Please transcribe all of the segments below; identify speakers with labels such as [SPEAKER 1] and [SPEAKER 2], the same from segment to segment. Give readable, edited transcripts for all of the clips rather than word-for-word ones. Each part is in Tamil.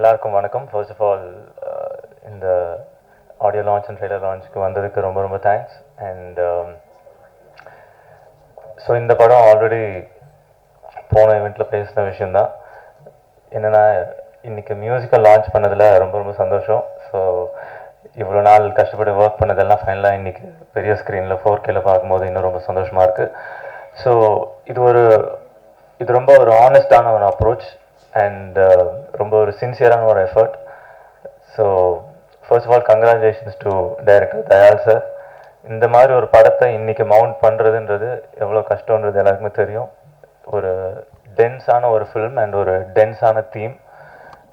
[SPEAKER 1] எல்லாருக்கும் வணக்கம். ஃபர்ஸ்ட் ஆஃப் ஆல் இந்த ஆடியோ லான்ச் அண்ட் ட்ரெய்லர் லான்ச்சுக்கு வந்ததுக்கு ரொம்ப ரொம்ப தேங்க்ஸ். அண்ட் ஸோ இந்த படம் ஆல்ரெடி போன ஈவெண்ட்டில் பேசின விஷயந்தான். என்னென்னா இன்றைக்கி மியூசிக்கல் லான்ச் பண்ணதில் ரொம்ப ரொம்ப சந்தோஷம். ஸோ இவ்வளோ நாள் கஷ்டப்பட்டு ஒர்க் பண்ணதெல்லாம் ஃபைனலாக இன்றைக்கி பெரிய ஸ்க்ரீனில் 4Kல பார்க்கும்போது இன்னும் ரொம்ப சந்தோஷமாக இருக்குது. ஸோ இது ரொம்ப ஒரு ஆனஸ்டான ஒரு அப்ரோச் அண்ட் ரொம்ப ஒரு சின்சியரான ஒரு effort. So first of all congratulations to director Dayal sir. இந்த மாதிரி ஒரு படத்தை இன்றைக்கி மவுண்ட் பண்ணுறதுன்றது எவ்வளோ கஷ்டன்றது எல்லாருக்குமே தெரியும். ஒரு டென்ஸான ஒரு ஃபிலிம் அண்ட் ஒரு டென்ஸான தீம்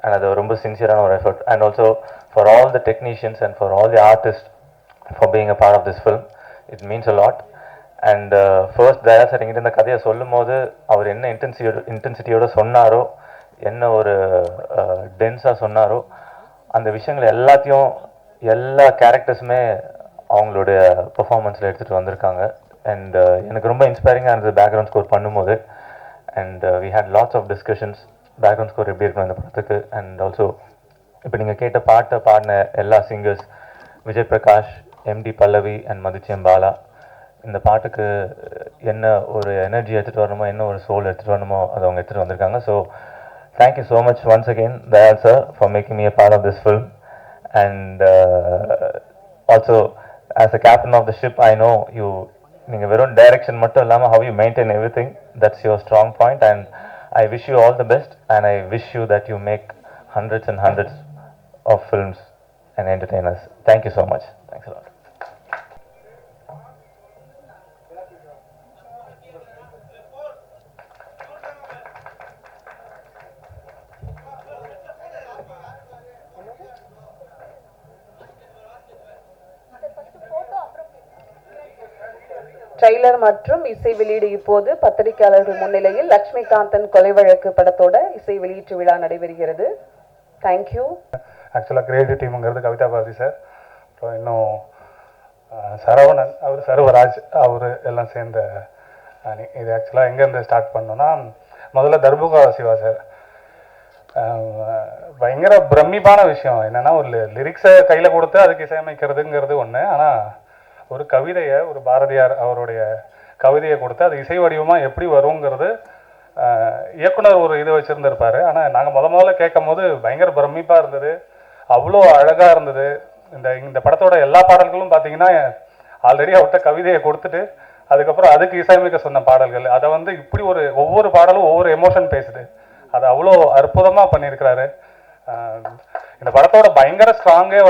[SPEAKER 1] அண்ட் அது ரொம்ப சின்சியரான ஒரு effort. And also for all the technicians and for all the artist for being a part of this film. It means a lot. And first Daya sir எங்கிட்ட இந்த கதையை சொல்லும் போது அவர் என்ன இன்டென்சிட்டியோட சொன்னாரோ, என்ன ஒரு டென்ஸாக சொன்னாரோ, அந்த விஷயங்கள் எல்லாத்தையும் எல்லா கேரக்டர்ஸுமே அவங்களுடைய பெர்ஃபார்மன்ஸில் எடுத்துகிட்டு வந்திருக்காங்க. அண்ட் எனக்கு ரொம்ப இன்ஸ்பைரிங்காக இருந்தது பேக்ரவுண்ட் ஸ்கோர் பண்ணும்போது. And we had lots of discussions background score எப்படி இருக்கணும் இந்த படத்துக்கு. அண்ட் ஆல்சோ இப்போ நீங்கள் கேட்ட பாட்டை பாடின எல்லா singers, Vijay Prakash, MD Pallavi and மதுச்சியம் பாலா, இந்த பாட்டுக்கு என்ன ஒரு எனர்ஜி எடுத்துகிட்டு வரணுமோ, என்ன ஒரு சோல் எடுத்துகிட்டு வரணுமோ அதை அவங்க எடுத்துகிட்டு வந்திருக்காங்க. So thank you so much once again Dayal sir for making me a part of this film. And also as a captain of the ship, I know you ninga verum direction mattum illama how you maintain everything, that's your strong point. And I wish you all the best and I wish you that you make hundreds and hundreds of films and entertain us. Thank you so much. Thanks a lot.
[SPEAKER 2] Trailer மற்றும் இசை வெளியீடு இப்போது பத்திரிகையாளர்கள் முன்னிலையில் லட்சுமிகாந்தன் கொலை வழக்கு படத்தோட இசை வெளியீட்டு விழா நடைபெறுகிறது. தேங்க்யூ.
[SPEAKER 3] ஆக்சுவலாக கிரியேட்டிவ் டீமுங்கிறது கவிதா பாரதி சார், அப்புறம் இன்னும் சரவணன், அவர் சர்வராஜ், அவர் எல்லாம் சேர்ந்த அணி. இது ஆக்சுவலாக எங்கேருந்து ஸ்டார்ட் பண்ணோன்னா, முதல்ல தர்புகா சிவா சார். பயங்கர பிரமிப்பான விஷயம் என்னென்னா, ஒரு லிரிக்ஸை கையில் கொடுத்து அதுக்கு இசையமைக்கிறதுங்கிறது ஒன்று. ஆனால் ஒரு கவிதையை, ஒரு பாரதியார் அவருடைய கவிதையை கொடுத்து அது இசை வடிவமாக எப்படி வருங்கிறது இயக்குனர் ஒரு இது வச்சுருந்துருப்பார். ஆனால் நாங்கள் முதல்ல கேட்கும் போது பயங்கர பிரமிப்பாக இருந்தது, அவ்வளோ அழகாக இருந்தது. இந்த படத்தோட எல்லா பாடல்களும் பார்த்தீங்கன்னா ஆல்ரெடி அவர்கிட்ட கவிதையை கொடுத்துட்டு அதுக்கப்புறம் அதுக்கு இசையமைக்க சொன்ன பாடல்கள். அதை இப்படி ஒவ்வொரு பாடலும் ஒவ்வொரு எமோஷன் பேசுது. அதை அவ்வளோ அற்புதமாக பண்ணியிருக்கிறாரு. இந்த படத்தோட பயங்கர ஸ்ட்ராங்கே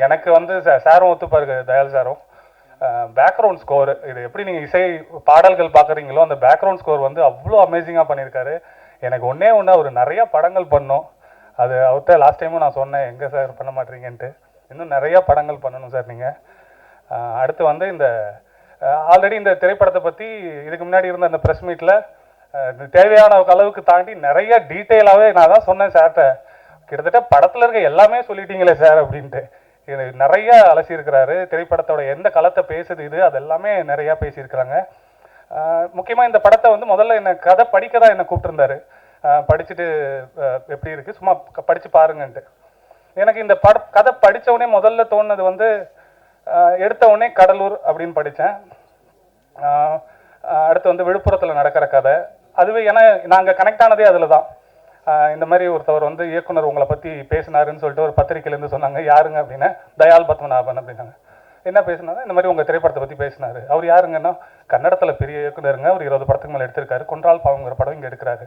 [SPEAKER 3] எனக்கு சாரும் ஒத்துப்பாரு, தயால் சாரும். பேக்ரவுண்ட் ஸ்கோர், இது எப்படி நீங்கள் இசை பாடல்கள் பார்க்குறீங்களோ அந்த பேக்ரவுண்ட் ஸ்கோர் அவ்வளோ அமேசிங்காக பண்ணியிருக்காரு. எனக்கு ஒன்றே அவர் நிறையா படங்கள் பண்ணோம். அது அவர்கிட்ட லாஸ்ட் டைமும் நான் சொன்னேன், எங்கே சார் பண்ண மாட்டீங்கன்ட்டு. இன்னும் நிறையா படங்கள் பண்ணணும் சார் நீங்கள். அடுத்து இந்த ஆல்ரெடி இந்த திரைப்படத்தை பற்றி இதுக்கு முன்னாடி இருந்த அந்த ப்ரெஸ் மீட்டில் தேவையான அளவுக்கு தாண்டி நிறைய டீட்டெயிலாகவே நான் தான் சொன்னேன் சார்கிட்ட, கிட்டத்தட்ட படத்தில் இருக்க எல்லாமே சொல்லிட்டீங்களே சார் அப்படின்ட்டு. இது நிறைய அலசியிருக்கிறாரு. திரைப்படத்தோட எந்த களத்தை பேசுது இது, அதெல்லாமே நிறையா பேசியிருக்கிறாங்க. முக்கியமாக இந்த படத்தை முதல்ல என்னை கதை படிக்க தான் என்னை கூப்பிட்டுருந்தாரு. படிச்சுட்டு எப்படி இருக்குது சும்மா படித்து பாருங்கன்ட்டு. எனக்கு இந்த கதை படித்தவுடனே முதல்ல தோணுனது எடுத்த உடனே கடலூர் அப்படின்னு படித்தேன். அடுத்து விழுப்புரத்தில் நடக்கிற கதை. அதுவே ஏன்னா நாங்கள் கனெக்ட் ஆனதே அதில் தான். இந்த மாதிரி ஒருத்தவர் இயக்குனர் உங்களை பற்றி பேசினாருன்னு சொல்லிட்டு ஒரு பத்திரிக்கையிலேருந்து சொன்னாங்க. யாருங்க அப்படின்னா, தயால் பத்மநாபன் அப்படின்னாங்க. என்ன பேசினாரு? இந்த மாதிரி உங்கள் திரைப்படத்தை பற்றி பேசினார். அவர் யாருங்கன்னா, கன்னடத்தில் பெரிய இயக்குனருங்க, அவர் 20 படத்துக்கு மேலே எடுத்திருக்காரு, கொன்றால் பாவங்கிற படம் இங்கே எடுக்கிறாரு.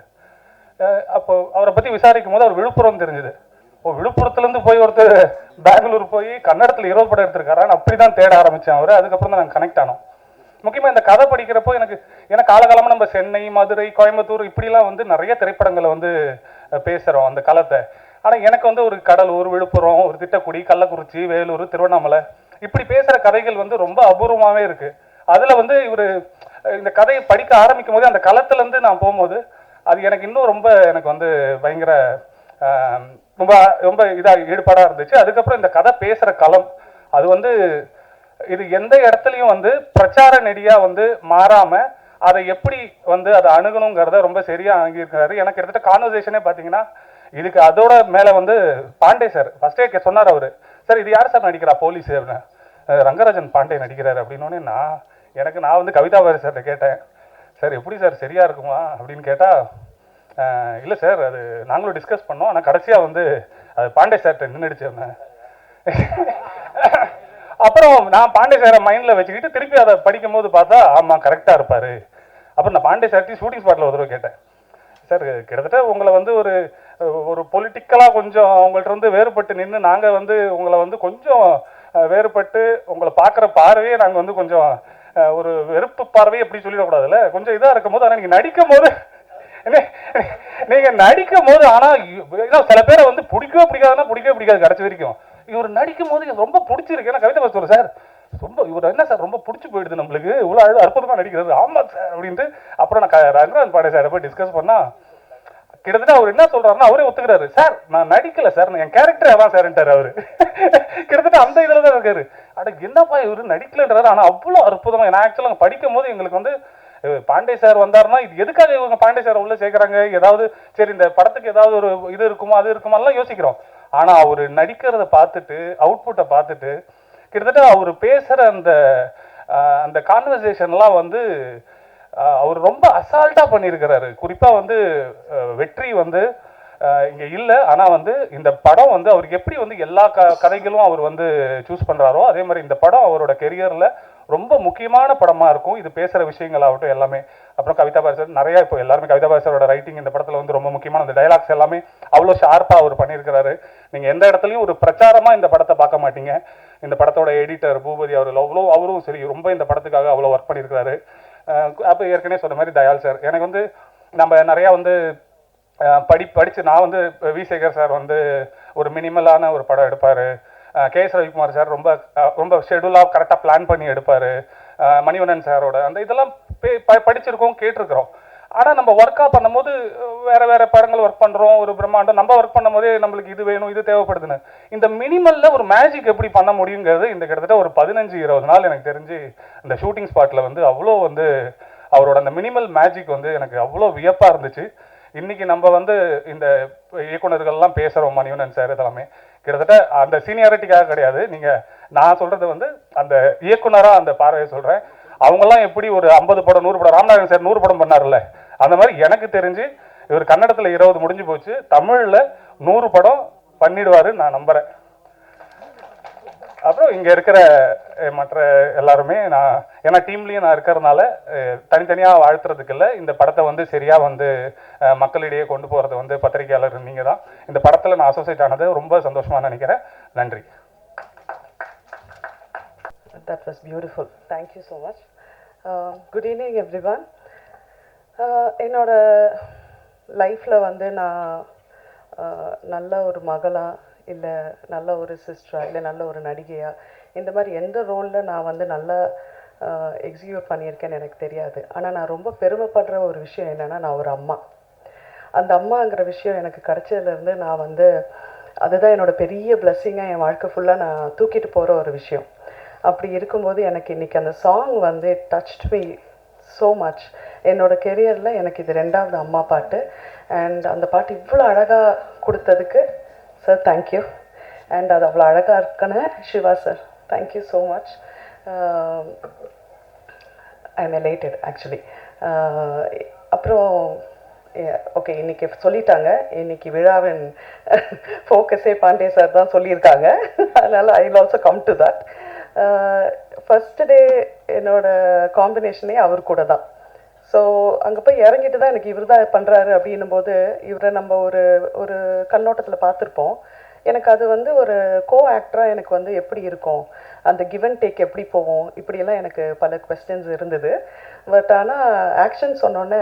[SPEAKER 3] அப்போ அவரை பற்றி விசாரிக்கும் போது அவர் விழுப்புரம் தெரிஞ்சுது. விழுப்புரத்துலேருந்து போய் ஒருத்தர் பெங்களூர் போய் கன்னடத்தில் 20 படம் எடுத்திருக்காரான்னு அப்படி தான் தேட ஆரம்பித்தேன் அவர். அதுக்கப்புறம் தான் நாங்கள் கனெக்ட் ஆனோம். முக்கியமாக இந்த கதை படிக்கிறப்போ ஏன்னா காலகாலமாக நம்ம சென்னை, மதுரை, கோயம்புத்தூர் இப்படிலாம் நிறைய திரைப்படங்களை பேசுகிறோம் அந்த களத்தை. ஆனால் எனக்கு ஒரு கடலூர், விழுப்புரம், ஒரு திட்டக்குடி, கள்ளக்குறிச்சி, வேலூர், திருவண்ணாமலை இப்படி பேசுகிற கதைகள் ரொம்ப அபூர்வமாகவே இருக்குது. அதில் இவர் இந்த கதையை படிக்க ஆரம்பிக்கும் போது அந்த களத்துலேருந்து நான் போகும்போது அது எனக்கு இன்னும் எனக்கு பயங்கர ரொம்ப ரொம்ப இதாக ஈடுபாடாக இருந்துச்சு. அதுக்கப்புறம் இந்த கதை பேசுகிற களம் அது இது எந்த இடத்துலையும் பிரச்சார நெடியாக மாறாமல் அதை எப்படி அதை அணுகணுங்கிறத ரொம்ப சரியாக அணுகியிருக்கிறாரு. எனக்கு கிட்டத்தட்ட கான்வர்சேஷனே பார்த்தீங்கன்னா இதுக்கு அதோட மேலே வந்து பாண்டே சார் ஃபஸ்ட்டே சொன்னார் அவர், சார் இது யார் சார் நடிக்கிறா போலீஸ் அப்படின்னு. ரங்கராஜன் பாண்டே நடிக்கிறார் அப்படின்னோடனே நான் வந்து கவிதா பாரதி சார்கிட்ட கேட்டேன், சார் எப்படி சார் சரியாக இருக்குமா அப்படின்னு கேட்டால், இல்லை சார் அது நாங்களும் டிஸ்கஸ் பண்ணோம், ஆனால் கடைசியாக வந்து அது பாண்டே சார்கிட்ட நின்றுடுச்சு. அப்புறம் நான் பாண்டே சாரை மைண்டில் வச்சுக்கிட்டு திருப்பி அதை படிக்கும் போது பார்த்தா ஆமாம் கரெக்டாக இருப்பார். அப்புறம் நான் பாண்டே சார்ட்டி ஷூட்டிங் ஸ்பாட்டில் ஒரு தடவை கேட்டேன், சார் கிட்டத்தட்ட உங்களை வந்து ஒரு பொலிட்டிக்கலாக கொஞ்சம் உங்கள்கிட்ட வந்து வேறுபட்டு நின்று நாங்கள் வந்து உங்களை வந்து கொஞ்சம் வேறுபட்டு உங்களை பார்க்குற பார்வையே நாங்கள் வந்து கொஞ்சம் ஒரு வெறுப்பு பார்வையை எப்படி சொல்லிடக்கூடாதுல்ல, கொஞ்சம் இதாக இருக்கும் போது, ஆனால் நீங்கள் நடிக்கும் போது ஆனால் சில பேரை வந்து பிடிக்கவே பிடிக்காது கடைசி வரைக்கும். இவர் நடிக்கும் போது ரொம்ப பிடிச்சிருக்கு. ஏன்னா கவிதை சொல்லுவார், சார் ரொம்ப இவர் என்ன சார் ரொம்ப பிடிச்சி போயிடுது நம்மளுக்கு, இவ்வளோ அற்புதமாக நடிக்கிறது. ஆமாம் சார் அப்படின்ட்டு அப்புறம் நான் ரங்கராஜன் பாண்டே சாரை போய் டிஸ்கஸ் பண்ணால் கிட்டத்தட்ட அவர் என்ன சொல்றாருன்னா அவரே ஒத்துக்கிறாரு, சார் நான் நடிக்கல சார், என் கேரக்டர் அதான் சார்ன்ட்டார் அவரு. கிட்டத்தட்ட அந்த இதில் தான் இருக்காரு. அட என்னப்பா இவர் நடிக்கலன்றாரு, ஆனால் அவ்வளோ அற்புதமாக. நான் ஆக்சுவலாக படிக்கும் போது எங்களுக்கு வந்து பாண்டே சார் வந்தாருன்னா இது எதுக்காக இவங்க பாண்டே சார் உள்ள சேர்க்குறாங்க, ஏதாவது சரி இந்த படத்துக்கு ஏதாவது ஒரு இது இருக்குமா அது இருக்குமாலாம் யோசிக்கிறோம். ஆனால் அவர் நடிக்கிறத பார்த்துட்டு அவுட்புட்டை பார்த்துட்டு கிட்டத்தட்ட அவர் பேசுகிற அந்த கான்வர்சேஷன்லாம் வந்து அவர் ரொம்ப அசால்ட்டாக பண்ணியிருக்கிறாரு. குறிப்பாக வந்து வெற்றி வந்து இங்கே இல்லை, ஆனால் வந்து இந்த படம் வந்து அவருக்கு எப்படி வந்து எல்லா கதைகளும் அவர் வந்து சூஸ் பண்ணுறாரோ அதே மாதிரி இந்த படம் அவரோட கெரியரில் ரொம்ப முக்கியமான படமாக இருக்கும். இது பேசுகிற விஷயங்களாகட்டும் எல்லாமே. அப்புறம் கவிதா பாரதி சார் நிறையா இப்போ எல்லாருமே கவிதா பாரதி சாரோட ரைட்டிங் இந்த படத்தில் வந்து ரொம்ப முக்கியமான அந்த டைலாக்ஸ் எல்லாமே அவ்வளோ ஷார்ப்பாக அவர் பண்ணியிருக்கிறாரு. நீங்கள் எந்த இடத்துலையும் ஒரு பிரச்சாரமாக இந்த படத்தை பார்க்க மாட்டீங்க. இந்த படத்தோட எடிட்டர் பூபதி அவர் அவ்வளோ அவரும் சரி ரொம்ப இந்த படத்துக்காக அவ்வளோ ஒர்க் பண்ணியிருக்கிறாரு. அப்போ ஏற்கனவே சொன்ன மாதிரி தயாள் சார் எனக்கு வந்து நம்ம நிறையா வந்து படித்து நான் வந்து வி சேகர் சார் வந்து ஒரு மினிமலான ஒரு படம் எடுப்பார். கேஎஸ் ரவிக்குமார் சார் ரொம்ப ரொம்ப ஷெடியூலாக கரெக்டாக பிளான் பண்ணி எடுப்பார். மணிவண்ணன் சாரோட அந்த இதெல்லாம் படிச்சிருக்கோம் கேட்டிருக்கிறோம். ஆனால் நம்ம ஒர்க்காக பண்ணும்போது வேறு படங்கள் ஒர்க் பண்ணுறோம், ஒரு பிரம்மாண்டம் நம்ம ஒர்க் பண்ணும் போதே நம்மளுக்கு இது வேணும் இது தேவைப்படுதுன்னு இந்த மினிமலில் ஒரு மேஜிக் எப்படி பண்ண முடியுங்கிறது இந்த கிட்டத்தட்ட ஒரு 15-20 நாள் எனக்கு தெரிஞ்சு இந்த ஷூட்டிங் ஸ்பாட்டில் வந்து அவ்வளோ வந்து அவரோட அந்த மினிமல் மேஜிக் வந்து எனக்கு அவ்வளோ வியப்பாக இருந்துச்சு. இன்றைக்கி நம்ம வந்து இந்த இயக்குநர்கள்லாம் பேசுகிறோம், மணிவண்ணன் சார் இதெல்லாமே கிட்டத்தட்ட அந்த சீனியாரிட்டிக்காக கிடையாது. நான் சொல்கிறது வந்து அந்த இயக்குனராக அந்த பார்வையை சொல்கிறேன். அவங்கெல்லாம் எப்படி ஒரு 50 படம் 100 படம் ராமநாதன் சார் 100 படம் பண்ணார்ல, அந்த மாதிரி எனக்கு தெரிஞ்சு இவர் கன்னடத்தில் 20 முடிஞ்சு போச்சு, தமிழில் 100 படம் பண்ணிடுவார் நான் நம்புகிறேன். அப்புறம் இங்கே இருக்கிற மற்ற எல்லாருமே நான் ஏன்னா டீம்லேயும் நான் இருக்கிறதுனால தனித்தனியாக வாழ்த்துறதுக்கு இல்லை, இந்த படத்தை வந்து சரியாக வந்து மக்களிடையே கொண்டு போகிறது வந்து பத்திரிகையாளர் நீங்கள் தான். இந்த படத்தில் நான் அசோசியேட் ஆனது ரொம்ப சந்தோஷமாக நினைக்கிறேன். நன்றி.
[SPEAKER 2] That was beautiful. Thank you so much. Good evening everyone. என்னோட லைஃப்பில் வந்து நான் நல்ல ஒரு மகளா இல்லை நல்ல ஒரு சிஸ்டரா இல்லை நல்ல ஒரு நடிகையா இந்த மாதிரி எந்த ரோலில் நான் வந்து நல்லா எக்ஸிக்யூட் பண்ணியிருக்கேன்னு எனக்கு தெரியாது. ஆனால் நான் ரொம்ப பெருமைப்படுற ஒரு விஷயம் என்னென்னா நான் ஒரு அம்மா. அந்த அம்மாங்கிற விஷயம் எனக்கு கிடைச்சதுலேருந்து நான் வந்து அதுதான் என்னோட பெரிய பிளெஸ்ஸிங்காக என் வாழ்க்கை ஃபுல்லாக நான் தூக்கிட்டு போகிற ஒரு விஷயம். அப்படி இருக்கும்போது எனக்கு இன்றைக்கி அந்த சாங் வந்து டச்ட் மீ ஸோ மச். என்னோட கெரியரில் எனக்கு இது 2வது அம்மா பாட்டு. அண்ட் அந்த பாட்டு இவ்வளோ அழகாக கொடுத்ததுக்கு சார் தேங்க்யூ. அண்ட் அது அவ்வளோ அழகாக இருக்குன்னு Siva sir thank you so much. I am elated actually. அப்புறம் ஓகே இன்றைக்கி சொல்லிட்டாங்க, இன்றைக்கி விழாவின் ஃபோக்கஸே பாண்டே சார் தான் சொல்லியிருக்காங்க. அதனால் I will also come to that. First day என்னோட காம்பினேஷனே அவர் கூட தான். ஸோ அங்கே போய் இறங்கிட்டு தான் எனக்கு இவர் தான் பண்ணுறாரு அப்படின்னும் போது இவரை நம்ம ஒரு கண்ணோட்டத்தில் பார்த்துருப்போம். எனக்கு அது வந்து ஒரு கோ ஆக்டராக எனக்கு வந்து எப்படி இருக்கும், அந்த கிவ் அண்ட் டேக் எப்படி போவோம், இப்படியெல்லாம் எனக்கு பல கொஸ்டின்ஸ் இருந்தது. பட் ஆனால் ஆக்ஷன் சொன்னோன்னே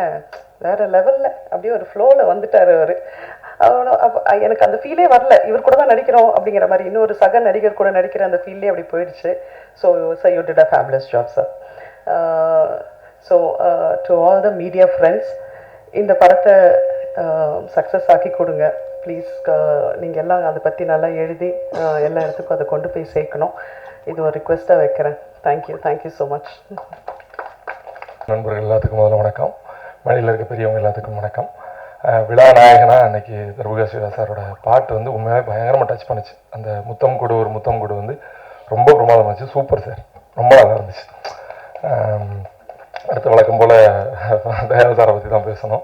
[SPEAKER 2] வேறு லெவலில் அப்படியே ஒரு ஃப்ளோவில் வந்துட்டார் அவர். எனக்கு அந்த ஃபீலே வரல, இவர் கூட தான் நடிக்கிறோம் அப்படிங்கிற மாதிரி. இன்னொரு சக நடிகர் கூட நடிக்கிற அந்த ஃபீல்லே அப்படி போயிடுச்சு. So sir you did a fabulous job sir. So to all the media friends, இந்த படத்தை சக்ஸஸ் ஆக்கி கொடுங்க ப்ளீஸ். நீங்கள் எல்லாம் அதை பற்றி நல்லா எழுதி எல்லா இடத்துக்கும் அதை கொண்டு போய் சேர்க்கணும். இது ஒரு ரிக்வெஸ்ட்டாக வைக்கிறேன். Thank you so much.
[SPEAKER 4] நண்பர்கள் எல்லாத்துக்கும் முதல்ல வணக்கம். வழியில் இருக்க பெரியவங்க எல்லாத்துக்கும் வணக்கம். விழா நாயகனா அன்னைக்கு தர்புகா சிவா சாரோட பாட்டு வந்து உண்மையாக பயங்கரமாக டச் பண்ணுச்சு. அந்த முத்தம் கொடு ஒரு முத்தம் கொடு வந்து ரொம்ப பிரமாதமாக இருந்துச்சு. சூப்பர் சார், ரொம்ப நல்லா இருந்துச்சு. அடுத்த வழக்கம் போல் தயாள் சாரை பற்றி தான் பேசணும்.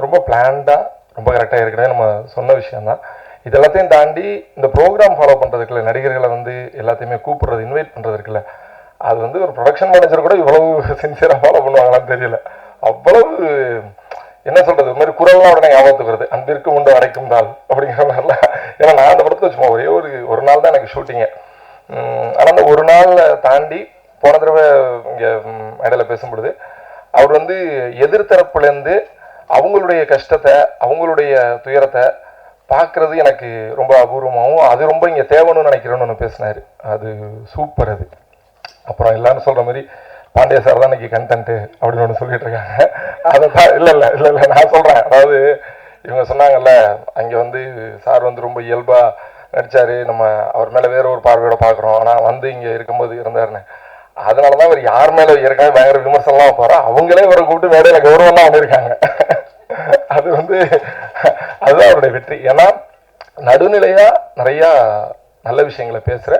[SPEAKER 4] ரொம்ப பிளான்டாக ரொம்ப கரெக்டாக ஏற்கனவே நம்ம சொன்ன விஷயந்தான். இதெல்லாத்தையும் தாண்டி இந்த ப்ரோக்ராம் ஃபாலோ பண்ணுறதுக்குள்ள நடிகர்களை வந்து எல்லாத்தையுமே கூப்பிடுறது, இன்வைட் பண்ணுறதுக்குள்ள அது வந்து ஒரு ப்ரொடக்ஷன் மேனேஜர் கூட இவ்வளவு சின்சியராக ஃபாலோ பண்ணுவாங்களான்னு தெரியல. அவ்வளவு என்ன சொல்கிறது, இது மாதிரி குரல்லாம் உடனே ஞாபகத்துக்கு வருது, அன்பிற்கு உண்டு அடைக்கும் நாள் அப்படிங்கிற மாதிரிலாம். ஏன்னா நான் அந்த படத்தை சும்மா ஒரே ஒரு நாள் தான் எனக்கு ஷூட்டிங்கு. ஆனால் அந்த ஒரு நாளில் தாண்டி போன தடவை இங்கே மேடையில் பேசும்பொழுது அவர் வந்து எதிர்த்தரப்புலேருந்து அவங்களுடைய கஷ்டத்தை அவங்களுடைய துயரத்தை பார்க்குறது எனக்கு ரொம்ப அபூர்வமாகவும் அது ரொம்ப இங்கே தேவைன்னு நினைக்கிறேன்னு ஒன்று பேசினார். அது சூப்பர். அது அப்புறம் எல்லாரும் சொல்கிற மாதிரி பாண்டிய சார் தான் இன்னைக்கு கண்டென்ட்டு அப்படின்னு ஒன்று சொல்லிட்டு இருக்காங்க. அதை தான் இல்லை நான் சொல்கிறேன். அதாவது இவங்க சொன்னாங்கல்ல, அங்கே வந்து சார் வந்து ரொம்ப இயல்பாக நடித்தார், நம்ம அவர் மேலே வேற ஒரு பார்வையோட பார்க்குறோம், ஆனால் வந்து இங்கே இருக்கும்போது இருந்தாருன்னு. அதனால தான் அவர் யார் மேலே ஏற்கனவே பயங்கர விமர்சனம்லாம் போகிறோம், அவங்களே அவரை கூப்பிட்டு மேடையில் கௌரவம்லாம் பண்ணியிருக்காங்க. அது வந்து அதுதான் அவருடைய வெற்றி. ஏன்னா நடுநிலையாக நிறையா நல்ல விஷயங்களை பேசுகிற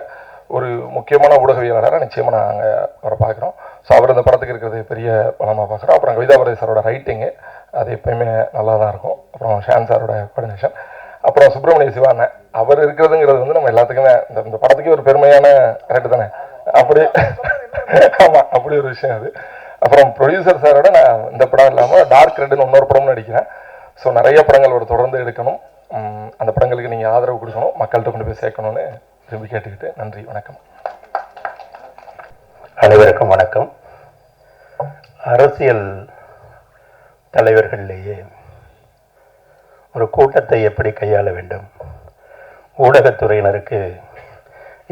[SPEAKER 4] ஒரு முக்கியமான ஊடகவியலாளராக நிச்சயமாக நாங்கள் அவரை பார்க்குறோம். ஸோ அவர் இந்த படத்துக்கு இருக்கிறது பெரிய பலமாக பார்க்குறோம். அப்புறம் கவிதாபரதி சாரோட ரைட்டிங்கு அது எப்பயுமே நல்லா தான் இருக்கும். அப்புறம் ஷான் சாரோட கோஆர்டினேஷன், அப்புறம் சுப்பிரமணிய சிவாண்ண அவர் இருக்கிறதுங்கிறது வந்து நம்ம எல்லாத்துக்குமே இந்த படத்துக்கே ஒரு பெருமையான கரெக்டு தானே. அப்படி ஆமாம், அப்படி ஒரு விஷயம் அது. அப்புறம் ப்ரொடியூசர் சாரோட நான் இந்த படம் இல்லாமல் டார்க் ரெட்டுன்னு இன்னொரு படம்னு நடிக்கிறேன். ஸோ நிறைய படங்களோட தொடர்ந்து எடுக்கணும். அந்த படங்களுக்கு நீங்கள் ஆதரவு கொடுக்கணும், மக்கள்கிட்ட கொண்டு போய் சேர்க்கணும்னு விரும்பி கேட்டுக்கிட்டு நன்றி, வணக்கம்.
[SPEAKER 5] அனைவருக்கும் வணக்கம். அரசியல் தலைவர்களிலேயே ஒரு கூட்டத்தை எப்படி கையாள வேண்டும், ஊடகத்துறையினருக்கு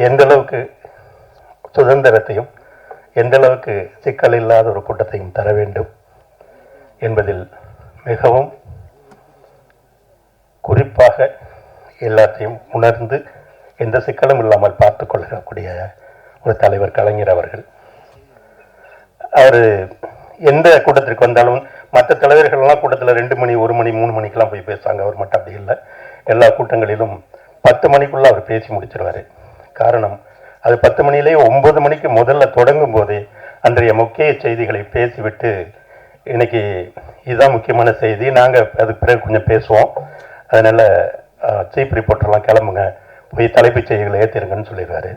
[SPEAKER 5] எந்த அளவுக்கு சுதந்திரத்தையும் எந்த அளவுக்கு சிக்கல் இல்லாத ஒரு கூட்டத்தையும் தர வேண்டும் என்பதில் மிகவும் குறிப்பாக எல்லாத்தையும் உணர்ந்து எந்த சிக்கலும் இல்லாமல் பார்த்து கொள்ளக்கூடிய ஒரு தலைவர் கலைஞர் அவர்கள். அவர் எந்த கூட்டத்திற்கு வந்தாலும் மற்ற தலைவர்கள்லாம் கூட்டத்தில் 2 மணி 1 மணி 3 மணிக்கெல்லாம் போய் பேசுவாங்க. அவர் மட்டும் அப்படி இல்லை. எல்லா கூட்டங்களிலும் 10 மணிக்குள்ளே அவர் பேசி முடிச்சிருவார். காரணம், அது 10 மணிலேயே 9 மணிக்கு முதல்ல தொடங்கும் போதே அன்றைய முக்கிய செய்திகளை பேசிவிட்டு, இன்னைக்கு இதுதான் முக்கியமான செய்தி, நாங்கள் அதுக்கு பிறகு கொஞ்சம் பேசுவோம், அதனால் சீஃப் ரிப்போர்ட்டர்லாம் கிளம்புங்க, போய் தலைப்புச் செய்திகளை ஏற்றிருங்கன்னு சொல்லிடுவார்.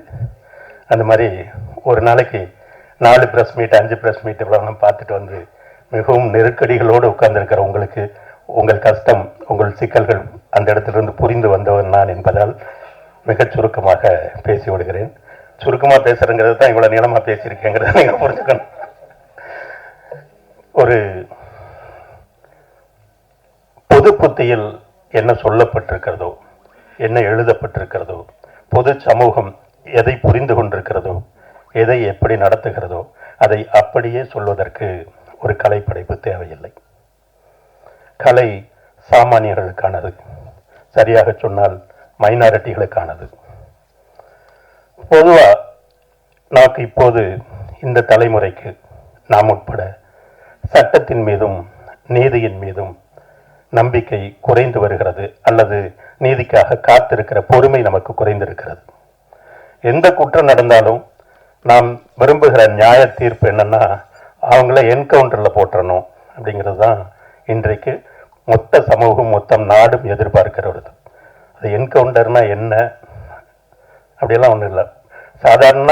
[SPEAKER 5] அந்த மாதிரி ஒரு நாளைக்கு 4 ப்ரெஸ் மீட் 5 ப்ரெஸ் மீட் இவ்வளோலாம் பார்த்துட்டு வந்து மிகவும் நெருக்கடிகளோடு உட்கார்ந்துருக்கிற உங்களுக்கு உங்கள் கஷ்டம், உங்கள் சிக்கல்கள் அந்த இடத்திலிருந்து புரிந்து வந்தவன் நான் என்பதால் மிகச் சுருக்கமாக பேசி விடுகிறேன். சுருக்கமாக பேசுகிறேங்கிறது தான் இவ்வளோ நீளமாக பேசியிருக்கேங்கிறத நீங்கள் புரிஞ்சுக்கணும். ஒரு பொது புத்தியில் என்ன சொல்லப்பட்டிருக்கிறதோ, என்ன எழுதப்பட்டிருக்கிறதோ, பொது சமூகம் எதை புரிந்து கொண்டிருக்கிறதோ, எதை எப்படி நடத்துகிறதோ அதை அப்படியே சொல்வதற்கு ஒரு கலைப்படைப்பு தேவையில்லை. கலை சாமானியர்களுக்கானது, சரியாக சொன்னால் மைனாரிட்டிகளுக்கானது. பொதுவாக நமக்கு இப்போது இந்த தலைமுறைக்கு நாம் உட்பட சட்டத்தின் மீதும் நீதியின் மீதும் நம்பிக்கை குறைந்து வருகிறது, அல்லது நீதிக்காக காத்திருக்கிற பொறுமை நமக்கு குறைந்திருக்கிறது. எந்த குற்றம் நடந்தாலும் நாம் விரும்புகிற நியாய தீர்ப்பு என்னன்னா, அவங்கள என்கவுண்டரில் போட்டுறணும் அப்படிங்கிறது தான் இன்றைக்கு மொத்த சமூகம் மொத்தம் நாடும் எதிர்பார்க்கிறது. அது என்கவுண்டர்னா என்ன அப்படியெல்லாம் ஒன்றும் இல்லை. சாதாரண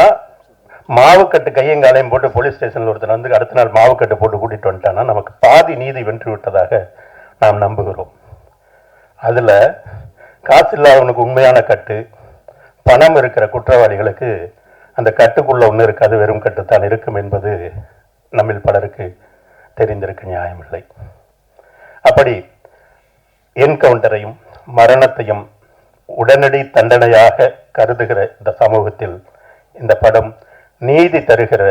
[SPEAKER 5] மாவுக்கட்டு கையங்காலையும் போட்டு போலீஸ் ஸ்டேஷனில் ஒருத்தர் வந்து அடுத்த நாள் மாவுக்கட்டு போட்டு கூட்டிகிட்டு வந்துட்டான்னா நமக்கு பாதி நீதி வென்று விட்டதாக நாம் நம்புகிறோம். அதில் காசு இல்லாதவனுக்கு உண்மையான கட்டு, பணம் இருக்கிற குற்றவாளிகளுக்கு அந்த கட்டுக்குள்ளே ஒன்று இருக்காது, வெறும் கட்டுத்தான் இருக்கும் என்பது நம்மில் பலருக்கு தெரிந்திருக்க நியாயமில்லை. அப்படி என்கவுண்டரையும் மரணத்தையும் உடனடி தண்டனையாக கருதுகிற இந்த சமூகத்தில் இந்த படம் நீதி தருகிற,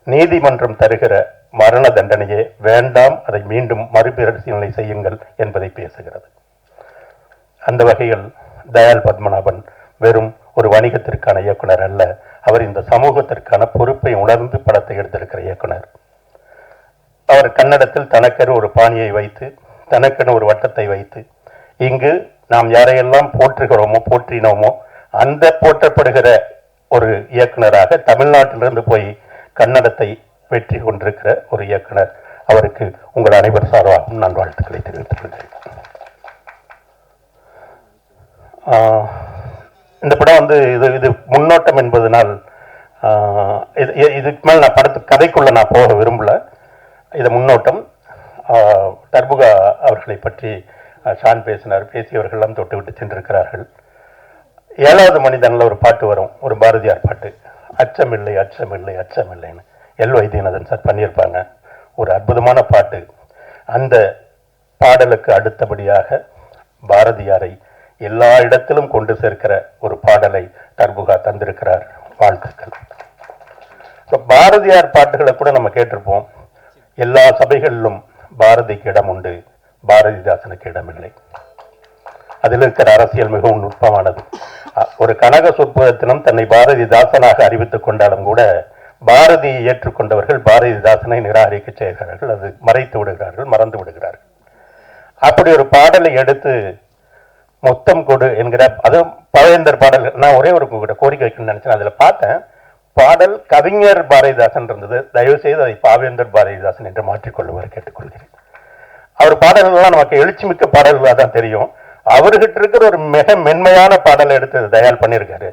[SPEAKER 5] நீதிமன்றம் தருகிற மரண தண்டனையே வேண்டாம், அதை மீண்டும் மறுபரிசீலனை செய்யுங்கள் என்பதை பேசுகிறது. அந்த வகையில் தயாள் பத்மநாபன் வெறும் ஒரு வணிகத்திற்கான இயக்குனர் அல்ல, அவர் இந்த சமூகத்திற்கான பொறுப்பை உணர்ந்து படத்தை எடுத்திருக்கிற இயக்குனர். அவர் கன்னடத்தில் தனக்கெரு ஒரு பாணியை வைத்து தனக்கென ஒரு வட்டத்தை வைத்து இங்கு நாம் யாரையெல்லாம் போற்றுகிறோமோ போற்றினோமோ அந்த போற்றப்படுகிற ஒரு இயக்குனராக தமிழ்நாட்டிலிருந்து போய் கன்னடத்தை வெற்றி கொண்டிருக்கிற ஒரு இயக்குனர். அவருக்கு உங்கள் அனைவர் சார்பாகவும் நான் வாழ்த்துக்களை தெரிவித்துக் கொள்கிறேன். இந்த படம் வந்து இது முன்னோட்டம் என்பதனால் இதுக்கு மேல் நான் படத்து கதைக்குள்ள நான் போக விரும்பல. இது முன்னோட்டம். தர்புகா அவர்களை பற்றி ஷான் பேசியவர்கள்லாம் தொட்டு விட்டு சென்றிருக்கிறார்கள். 7வது மனிதனில் ஒரு பாட்டு வரும், ஒரு பாரதியார் பாட்டு, அச்சமில்லை அச்சமில்லை அச்சமில்லைன்னு எல் வைத்தியநாதன் சார் பண்ணியிருப்பாங்க. ஒரு அற்புதமான பாட்டு. அந்த பாடலுக்கு அடுத்தபடியாக பாரதியாரை எல்லா இடத்திலும் கொண்டு சேர்க்கிற ஒரு பாடலை தர்புகா தந்திருக்கிறார். வாழ்த்துக்கள். பாரதியார் பாட்டுகளை கூட நம்ம கேட்டிருப்போம். எல்லா சபைகளிலும் பாரதிக்கு இடம் உண்டு, பாரதிதாசனுக்கு இடமில்லை. அதில் இருக்கிற அரசியல் மிகவும் நுட்பமானது. ஒரு கனக சொற்பதத்தினம் தன்னை பாரதிதாசனாக அறிவித்துக் கொண்டாலும் கூட பாரதியை ஏற்றுக்கொண்டவர்கள் பாரதிதாசனை நிராகரிக்க செய்கிறார்கள். அது மறைத்து விடுகிறார்கள், மறந்து விடுகிறார்கள். அப்படி ஒரு பாடலை எடுத்து முத்தம் கொடு என்கிற, அதுவும் பழவேந்தர் பாடல். நான் ஒரே ஒரு கோரிக்கை வைக்கணும்னு நினைச்சேன். அதில் பார்த்தேன், பாடல் கவிஞர் பாரதிதாசன் இருந்தது. தயவு செய்து அதை பாவேந்தர் பாரதிதாசன் என்று மாற்றிக்கொள்ளுவார் கேட்டுக்கொள்கிறேன். அவர் பாடல்கள்லாம் நமக்கு எழுச்சி மிக்க பாடல்களாக தான் தெரியும். அவர்கிட்ட இருக்கிற ஒரு மிக மென்மையான பாடலை எடுத்து தயார் பண்ணியிருக்காரு.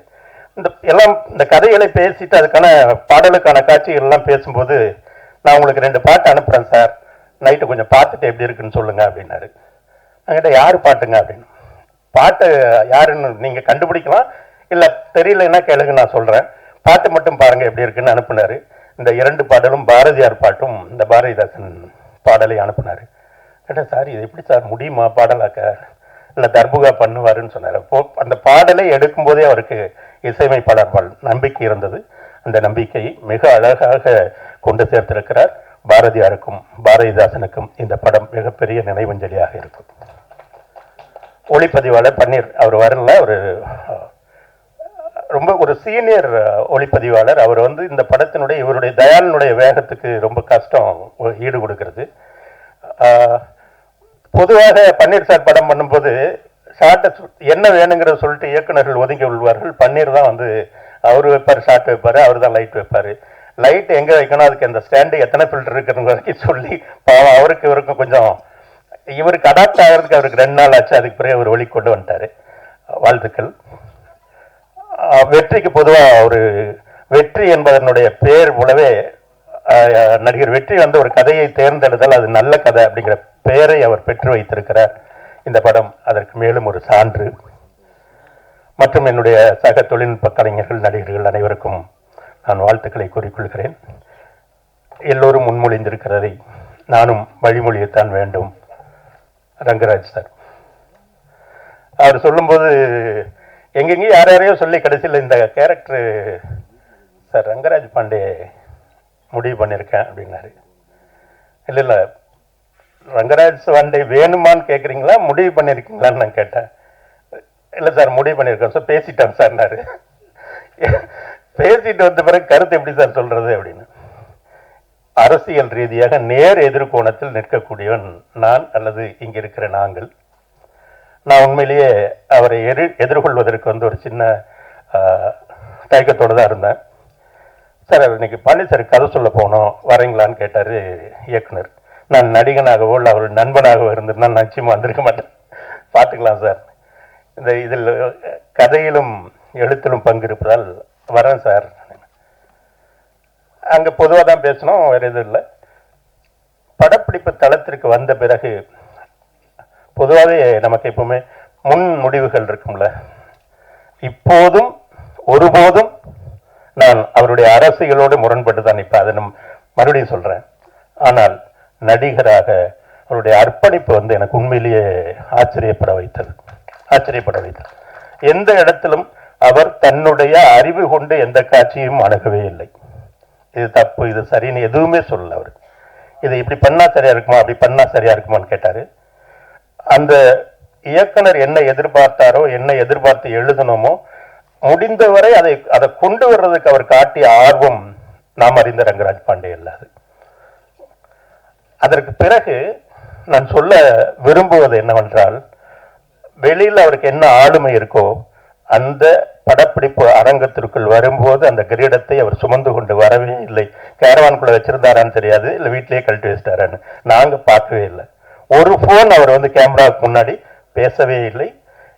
[SPEAKER 5] இந்த கதைகளை பேசிட்டு அதுக்கான பாடலுக்கான காட்சிகள் எல்லாம் பேசும்போது, நான் உங்களுக்கு 2 பாட்டு அனுப்புறேன் சார், நைட்டு கொஞ்சம் பார்த்துட்டு எப்படி இருக்குன்னு சொல்லுங்க அப்படின்னாரு. என்கிட்ட யாரு பாட்டுங்க அப்படின்னு. பாட்டு யாருன்னு நீங்க கண்டுபிடிக்கலாம், இல்ல தெரியலன்னா கேளுங்க, நான் சொல்றேன். பாட்டு மட்டும் பாருங்க எப்படி இருக்குன்னு அனுப்புனாரு. இந்த 2 பாடலும் பாரதியார் பாட்டும் இந்த பாரதிதாசன் பாடலை அனுப்புனாரு. கேட்டேன், சார் இது எப்படி சார் முடியுமா பாடலாக்க, இல்லை தர்புகா பண்ணுவாருன்னு சொன்னார். அப்போ அந்த பாடலை எடுக்கும் போதே அவருக்கு இசையமைப்பாளர் நம்பிக்கை இருந்தது. அந்த நம்பிக்கையை மிக அழகாக கொண்டு சேர்த்திருக்கிறார். பாரதியாருக்கும் பாரதிதாசனுக்கும் இந்த படம் மிகப்பெரிய நினைவஞ்சலியாக இருக்கும். ஒளிப்பதிவாளர் பன்னீர் அவர் வரல, ஒரு ரொம்ப ஒரு சீனியர் ஒளிப்பதிவாளர். அவர் வந்து இந்த படத்தினுடைய இவருடைய தயாளனுடைய வேகத்துக்கு ரொம்ப கஷ்டம் ஈடு கொடுக்கிறது. பொதுவாக பன்னீர் சார் படம் பண்ணும்போது ஷார்ட்டை என்ன வேணுங்கிறத சொல்லிட்டு இயக்குநர்கள் ஒதுங்கி விழுவார்கள். பன்னீர் தான் வந்து அவர் வைப்பார், ஷார்ட் வைப்பார், அவர் தான் லைட் வைப்பார். லைட் எங்கே வைக்கணும், அதுக்கு அந்த ஸ்டாண்டு எத்தனை ஃபில்டர் இருக்குன்னு வரைக்கும் சொல்லி பாவம் அவருக்கு இவருக்கும் கொஞ்சம் இவருக்கு அடாப்ட் ஆகிறதுக்கு அவருக்கு 2 நாள் ஆச்சு. அதுக்கு பிறகு அவர் வழி கொண்டு வந்துட்டார். வாழ்த்துக்கள். வெற்றிக்கு பொதுவாக ஒரு வெற்றி என்பதனுடைய பேர் போலவே நடிகர் வெற்றி வந்து ஒரு கதையை தேர்ந்தெடுத்தால் அது நல்ல கதை அப்படிங்கிற பெயரை அவர் பெற்று வைத்திருக்கிறார். இந்த படம் அதற்கு மேலும் ஒரு சான்று. மற்றும் என்னுடைய சக தொழில்நுட்ப கலைஞர்கள், நடிகர்கள் அனைவருக்கும் நான் வாழ்த்துக்களை கூறிக்கொள்கிறேன். எல்லோரும் முன்மொழிந்திருக்கிறதை நானும் வழிமொழியத்தான் வேண்டும். ரங்கராஜ் சார் அவர் சொல்லும்போது எங்கெங்கேயும் யாரையோ சொல்லி கடைசியில் இந்த கேரக்டரு சார் ரங்கராஜ் பாண்டே முடிவு பண்ணியிருக்கேன் அப்படின்னாரு. இல்லை ரங்கராஜ் பாண்டே வேணுமான்னு கேட்குறீங்களா, முடிவு பண்ணியிருக்கீங்களான்னு நான் கேட்டேன். இல்லை சார் முடிவு பண்ணியிருக்கேன் சார், பேசிட்டேன் சார்னாரு. பேசிட்டு வந்த பிறகு கருத்து எப்படி சார் சொல்றது அப்படின்னு. அரசியல் ரீதியாக நேர் எதிர்கோணத்தில் நிற்கக்கூடியவன் நான், அல்லது இங்க இருக்கிற நாங்கள். நான் உண்மையிலேயே அவரை எதிர்கொள்வதற்கு வந்து ஒரு சின்ன தயக்கத்தோடு தான் இருந்தேன். சார் இன்னைக்கு பாண்டி சார் கதை சொல்ல போனோம், வரீங்களான்னு கேட்டார் இயக்குனர். நான் நடிகனாகவோ இல்லை அவர் நண்பனாகவோ இருந்திருந்தா நான் நிச்சயமாக வந்திருக்க மாட்டேன். பார்த்துக்கலாம் சார், இந்த இதில் கதையிலும் எழுத்திலும் பங்கு இருப்பதால் வரேன் சார். அங்கே பொதுவாக தான் பேசணும், வேறு எதுவும் இல்லை. படப்பிடிப்பு தளத்திற்கு வந்த பிறகு பொதுவாகவே நமக்கு எப்பவுமே முன் முடிவுகள் இருக்கும்ல. இப்போதும் ஒருபோதும் நான் அவருடைய அரசியலோடு முரண்பட்டு தான் இப்போ அதை மறுபடியும் சொல்கிறேன். ஆனால் நடிகராக அவருடைய அர்ப்பணிப்பு வந்து எனக்கு உண்மையிலேயே ஆச்சரியப்பட வைத்தது. எந்த இடத்திலும் அவர் தன்னுடைய அறிவு கொண்டு எந்த காட்சியும் அணுகவே இல்லை. இது தப்பு, இது சரின்னு எதுவுமே சொல்லல. அவர் இதை இப்படி பண்ணா சரியா இருக்குமா, அப்படி பண்ணா சரியா இருக்குமான்னு கேட்டாரு. அந்த இயக்குனர் என்ன எதிர்பார்த்தாரோ, என்ன எதிர்பார்த்து எழுதணுமோ, முடிந்தவரை அதை கொண்டு வர்றதுக்கு அவர் காட்டிய ஆர்வம் நாம் அறிந்த ரங்கராஜ் பாண்டே இல்லாது. அதற்கு பிறகு நான் சொல்ல விரும்புவது என்னவென்றால், வெளியில் அவருக்கு என்ன ஆளுமை இருக்கோ அந்த படப்பிடிப்பு அரங்கத்திற்குள் வரும்போது அந்த கிரீடத்தை அவர் சுமந்து கொண்டு வரவே இல்லை. கேரவான்குள்ள வச்சிருந்தாரான்னு தெரியாது, இல்லை வீட்டிலேயே கழட்டி வச்சிட்டாரான்னு நாங்க பார்க்கவே இல்லை. ஒரு போன் அவர் வந்து கேமராவுக்கு முன்னாடி பேசவே இல்லை.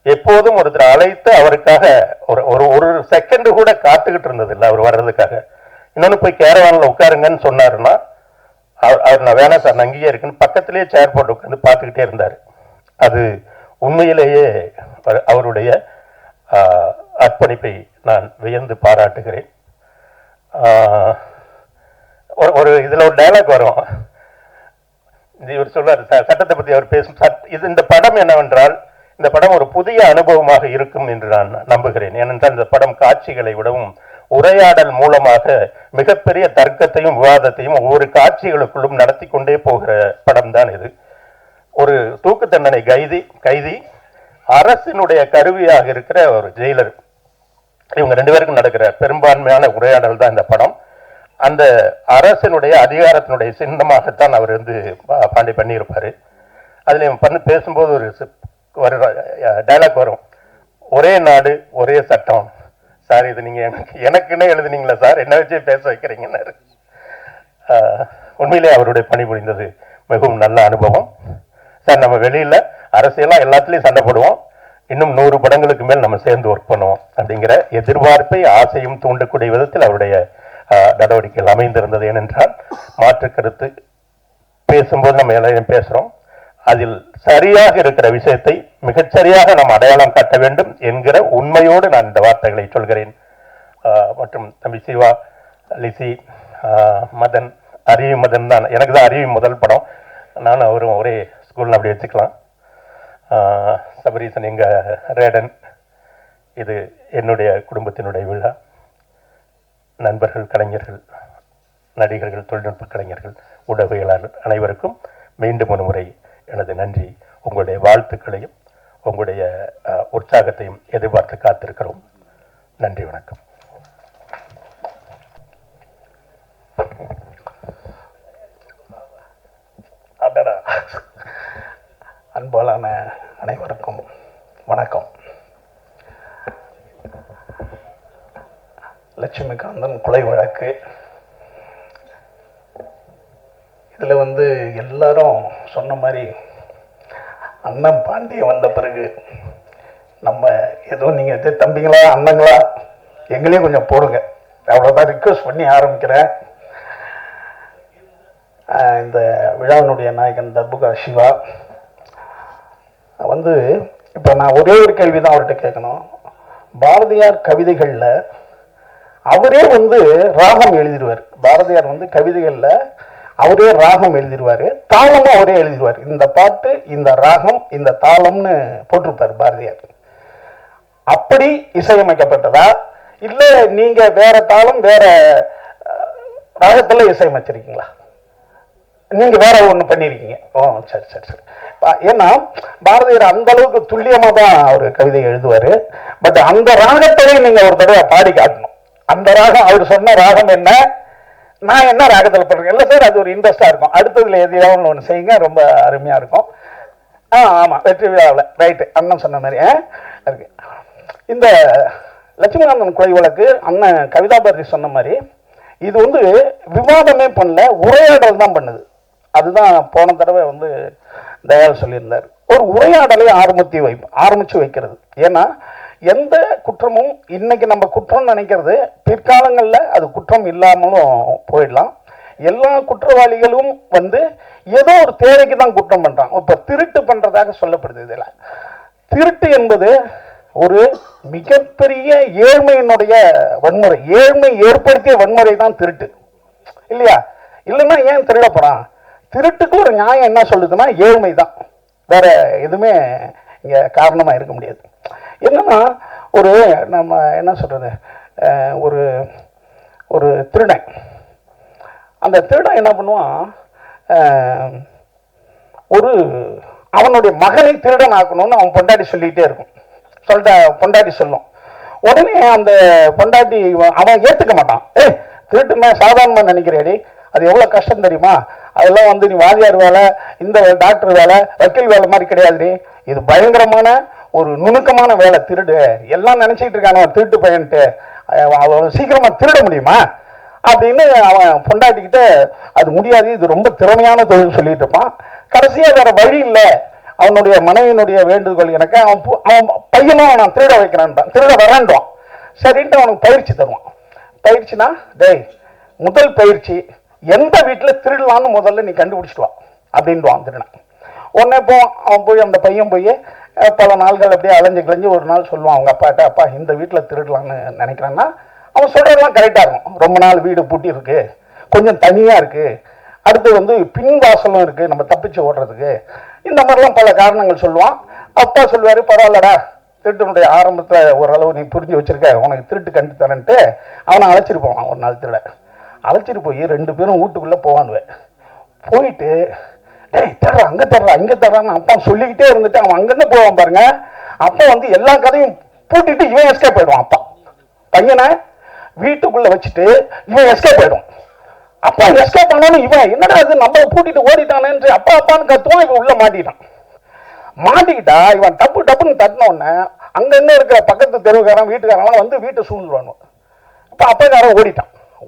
[SPEAKER 5] எப்போதும் ஒருத்தர் அழைத்து அவருக்காக ஒரு ஒரு செகண்ட் கூட காத்துக்கிட்டு இருந்தது இல்லை அவர் வர்றதுக்காக. இன்னொன்று போய் கேரவான்ல உட்காருங்கன்னு சொன்னாருன்னா அவர் நான் வேணாம் சார் நான் அங்கேயே இருக்குன்னு பக்கத்திலேயே சேர் போட்டு உட்காந்து பார்த்துக்கிட்டே இருந்தார். அது உண்மையிலேயே அவருடைய அர்ப்பணிப்பை நான் வியந்து பாராட்டுகிறேன். ஒரு இதில் ஒரு டைலாக் வரும், இவர் சொல்றாரு சட்டத்தை பற்றி அவர் பேசும். இந்த படம் என்னவென்றால், இந்த படம் ஒரு புதிய அனுபவமாக இருக்கும் என்று நான் நம்புகிறேன். ஏனென்றால் இந்த படம் காட்சிகளை விடவும் உரையாடல் மூலமாக மிகப்பெரிய தர்க்கத்தையும் விவாதத்தையும் ஒவ்வொரு காட்சிகளுக்குள்ளும் நடத்தி கொண்டே போகிற படம் தான் இது. ஒரு தூக்கு தண்டனை கைதி அரசினுடைய கருவியாக இருக்கிற ஒரு ஜெயிலர், இவங்க 2 பேருக்கும் நடக்கிற பெரும்பான்மையான உரையாடல் தான் இந்த படம். அந்த அரசினுடைய அதிகாரத்தினுடைய சின்னமாகத்தான் அவர் வந்து பாண்டி பண்ணியிருப்பாரு. அதில் பேசும்போது ஒரு டைலாக் வரும், ஒரே நாடு ஒரே சட்டம். சார் இது நீங்க எனக்குன்னே எழுதுனீங்களா சார், என்ன வச்சு பேச வைக்கிறீங்கன்னு. உண்மையிலே அவருடைய பணிபுரிந்தது மிகவும் நல்ல அனுபவம் சார். நம்ம வெளியில அரசியலாம் எல்லாத்துலேயும் சண்டை போடுவோம், இன்னும் 100 படங்களுக்கு மேல் நம்ம சேர்ந்து ஒர்க் பண்ணுவோம் அப்படிங்கிற எதிர்பார்ப்பை ஆசையும் தூண்டக்கூடிய விதத்தில் அவருடைய நடவடிக்கைகள் அமைந்திருந்தது. ஏனென்றால் மாற்று கருத்து பேசும்போது நம்ம எல்லாரையும் பேசுறோம், அதில் சரியாக இருக்கிற விஷயத்தை மிகச்சரியாக நாம் அடையாளம் காட்ட வேண்டும் என்கிற உண்மையோடு நான் இந்த வார்த்தைகளை சொல்கிறேன். மற்றும் தம்பி சிவா, லிசி, மதன், அருவி மதன் தான் எனக்கு தான் அருவி முதல் படம், நானும் அவரும் ஒரே ஸ்கூலில் அப்படி வச்சுக்கலாம். சபரீசன் எங்க ரேடன், இது என்னுடைய குடும்பத்தினுடைய விழா. நண்பர்கள், கலைஞர்கள், நடிகர்கள், தொழில்நுட்ப கலைஞர்கள், ஊடகவியலாளர் அனைவருக்கும் மீண்டும் ஒரு முறை எனது நன்றி. உங்களுடைய வாழ்த்துக்களையும் உங்களுடைய உற்சாகத்தையும் எதிர்பார்த்து காத்திருக்கிறோம். நன்றி, வணக்கம்.
[SPEAKER 6] அன்பாலான அனைவருக்கும் வணக்கம். லட்சுமிகாந்தன் கொலை வழக்கு, இதில் வந்து எல்லாரும் சொன்ன மாதிரி அண்ணன் பாண்டிய வந்த பிறகு நம்ம ஏதோ நீங்கள் தம்பிங்களா அண்ணங்களா எங்களையும் கொஞ்சம் போடுங்க, அவ்வளோதான் ரிக்வெஸ்ட் பண்ணி ஆரம்பிக்கிறேன். இந்த விழாவினுடைய நாயகன் தர்புகா சிவா வந்து இப்போ நான் ஒரே ஒரு கேள்வி தான் அவர்கிட்ட கேட்கணும். பாரதியார் கவிதைகளில் அவரே வந்து ராகம் எழுதிடுவார். பாரதியார் வந்து கவிதைகளில் அவரே ராகம் எழுதிடுவார், தாளமும் அவரே எழுதிடுவார். இந்த பாட்டு, இந்த ராகம், இந்த தாளம்னு போட்டிருப்பார் பாரதியார். அப்படி இசையமைக்கப்பட்டதா இல்லை நீங்கள் வேற தாளம் வேற ராகத்தில் இசையமைச்சிருக்கீங்களா? நீங்கள் வேற ஒன்று பண்ணியிருக்கீங்க. ஓ சரி சரி சரி. ஏன்னா பாரதியார் அந்த அளவுக்கு துல்லியமாக தான் அவர் கவிதை எழுதுவார். பட் அந்த ராகத்தையும் நீங்கள் ஒரு தடவை பாடி காட்டணும். அந்த ராகம் அவர் சொன்ன ராகம் என்ன, நான் என்ன ராகத்தில் பண்ணுறேன் இல்லை சார், அது ஒரு இன்ட்ரெஸ்டாக இருக்கும். அடுத்ததுல எதையாவது ஒன்று செய்யுங்க, ரொம்ப அருமையாக இருக்கும். ஆமாம், வெற்றி விழாவில் ரைட்டு அண்ணன் சொன்ன மாதிரி இருக்கு. இந்த லட்சுமிகாந்தன் கொலை வழக்கு அண்ணன் கவிதா பாரதி சொன்ன மாதிரி இது வந்து விவாதமே பண்ணல, உரையாடல் தான் பண்ணுது. அதுதான் போன தடவை வந்து தயாள் சொல்லியிருந்தார். ஒரு உரையாடலை ஆரம்பிச்சு வைக்கிறது. ஏன்னா எந்த குற்றமும் இன்னைக்கு நம்ம குற்றம் நினைக்கிறது பிற்காலங்களில் அது குற்றம் இல்லாமலும் போயிடலாம். எல்லா குற்றவாளிகளும் வந்து ஏதோ ஒரு தேவைக்கு தான் குற்றம் பண்றாங்க. இப்போ திருட்டு பண்றதாக சொல்லப்படுது. இதில் திருட்டு என்பது ஒரு மிகப்பெரிய ஏழ்மையினுடைய வன்முறை, ஏழ்மை ஏற்படுத்திய வன்முறை தான் திருட்டு, இல்லையா? இல்லைன்னா ஏன் திருட போறான்? திருட்டுக்கு ஒரு நியாயம் என்ன சொல்லுதுன்னா ஏழ்மை தான், வேற எதுவுமே இங்க காரணமா இருக்க முடியாது. என்னன்னா ஒரு நம்ம என்ன சொல்றது, ஒரு ஒரு திருடன், அந்த திருடன் என்ன பண்ணுவான், ஒரு அவனுடைய மகனை திருடன் ஆக்கணும்னு அவன் பொண்டாட்டி சொல்லிகிட்டே இருக்கும். பொண்டாட்டி சொல்லும். உடனே அந்த பொண்டாட்டி அவன் ஏற்றுக்க மாட்டான். திருட்டுன்னா சாதாரணமாக நினைக்கிறேடி, அது எவ்வளோ கஷ்டம் தெரியுமா? அதெல்லாம் வந்து நீ வாதியார் வேலை, இந்த டாக்டர் வேலை, வக்கீல் வேலை மாதிரி கிடையாது. இது பயங்கரமான ஒரு நுணுக்கமான வேலை. திருடு எல்லாம் நினைச்சிட்டு இருக்காங்க திருட்டு பையன்ட்டு, அவன் சீக்கிரமா திருட முடியுமா அப்படின்னு அவன் பொண்டாட்டிக்கிட்ட அது முடியாது, இது ரொம்ப திறமையான தொழில் சொல்லிட்டு இருப்பான். கடைசியா வேற வழி இல்லை, அவனுடைய மனைவியினுடைய வேண்டுகோள் எனக்கு அவன் பையனும் நான் திருட வைக்கிறேன், திருட வரேன்றான். சரின்ட்டு அவனுக்கு பயிற்சி தருவான். பயிற்சினா டேய் முதல் பயிற்சி எந்த வீட்டில் திருடலான்னு முதல்ல நீ கண்டுபிடிச்சிட்டு வா அப்படின்வான் திருடன். உடனே அவன் போய் அந்த பையன் போய் பல நாள்கள் அப்படியே அலைஞ்சு கிளைஞ்சு ஒரு நாள் சொல்லுவான் அவங்க அப்பாட்ட, அப்பா இந்த வீட்டில் திருடலான்னு நினைக்கிறேன்னா அவன் சொல்கிறதெல்லாம் கரெக்டாக இருக்கும். ரொம்ப நாள் வீடு பூட்டி இருக்கு, கொஞ்சம் தனியாக இருக்குது, அடுத்து வந்து பின் வாசலும் இருக்குது நம்ம தப்பிச்சு ஓடுறதுக்கு, இந்த மாதிரிலாம் பல காரணங்கள் சொல்லுவான். அப்பா சொல்லுவார், பரவாயில்லடா திருட்டினுடைய ஆரம்பத்தில் ஓரளவு நீ புரிஞ்சு வச்சிருக்க, உனக்கு திருட்டு கண்டு தரேன்ட்டு அவனை அழைச்சிட்டு போவான். ஒரு நாள் திருட அழைச்சிட்டு போய் 2 பேரும் வீட்டுக்குள்ளே போவானுவேன். போயிட்டு டேய் தர்றா அங்கே தர்றா இங்கே தர்றான்னு அப்பா சொல்லிக்கிட்டே இருந்துட்டு அவன் அங்கேருந்து போவான் பாருங்க. அப்போ வந்து எல்லா கதையும் பூட்டிட்டு இவன் எஸ்கேப் போயிடுவான். அப்பா பையனை வீட்டுக்குள்ளே வச்சுட்டு இவன் எஸ்கேப் போயிடுவான். அப்பா எஸ்கேப் பண்ணாலும் இவன் என்னடா இது நம்ம பூட்டிட்டு ஓடிட்டானேன்னு அப்பா அப்பான்னு கத்துவான். இவன் உள்ள மாட்டிட்டான். மாட்டிக்கிட்டா இவன் டப்புன்னு தட்டின உடனே அங்கங்க இருக்கிற பக்கத்து தெருவுக்காரன் வீட்டுக்காரன் வந்து வீட்டை சூழ்ந்துருவானு. இப்போ அப்பக்காரன்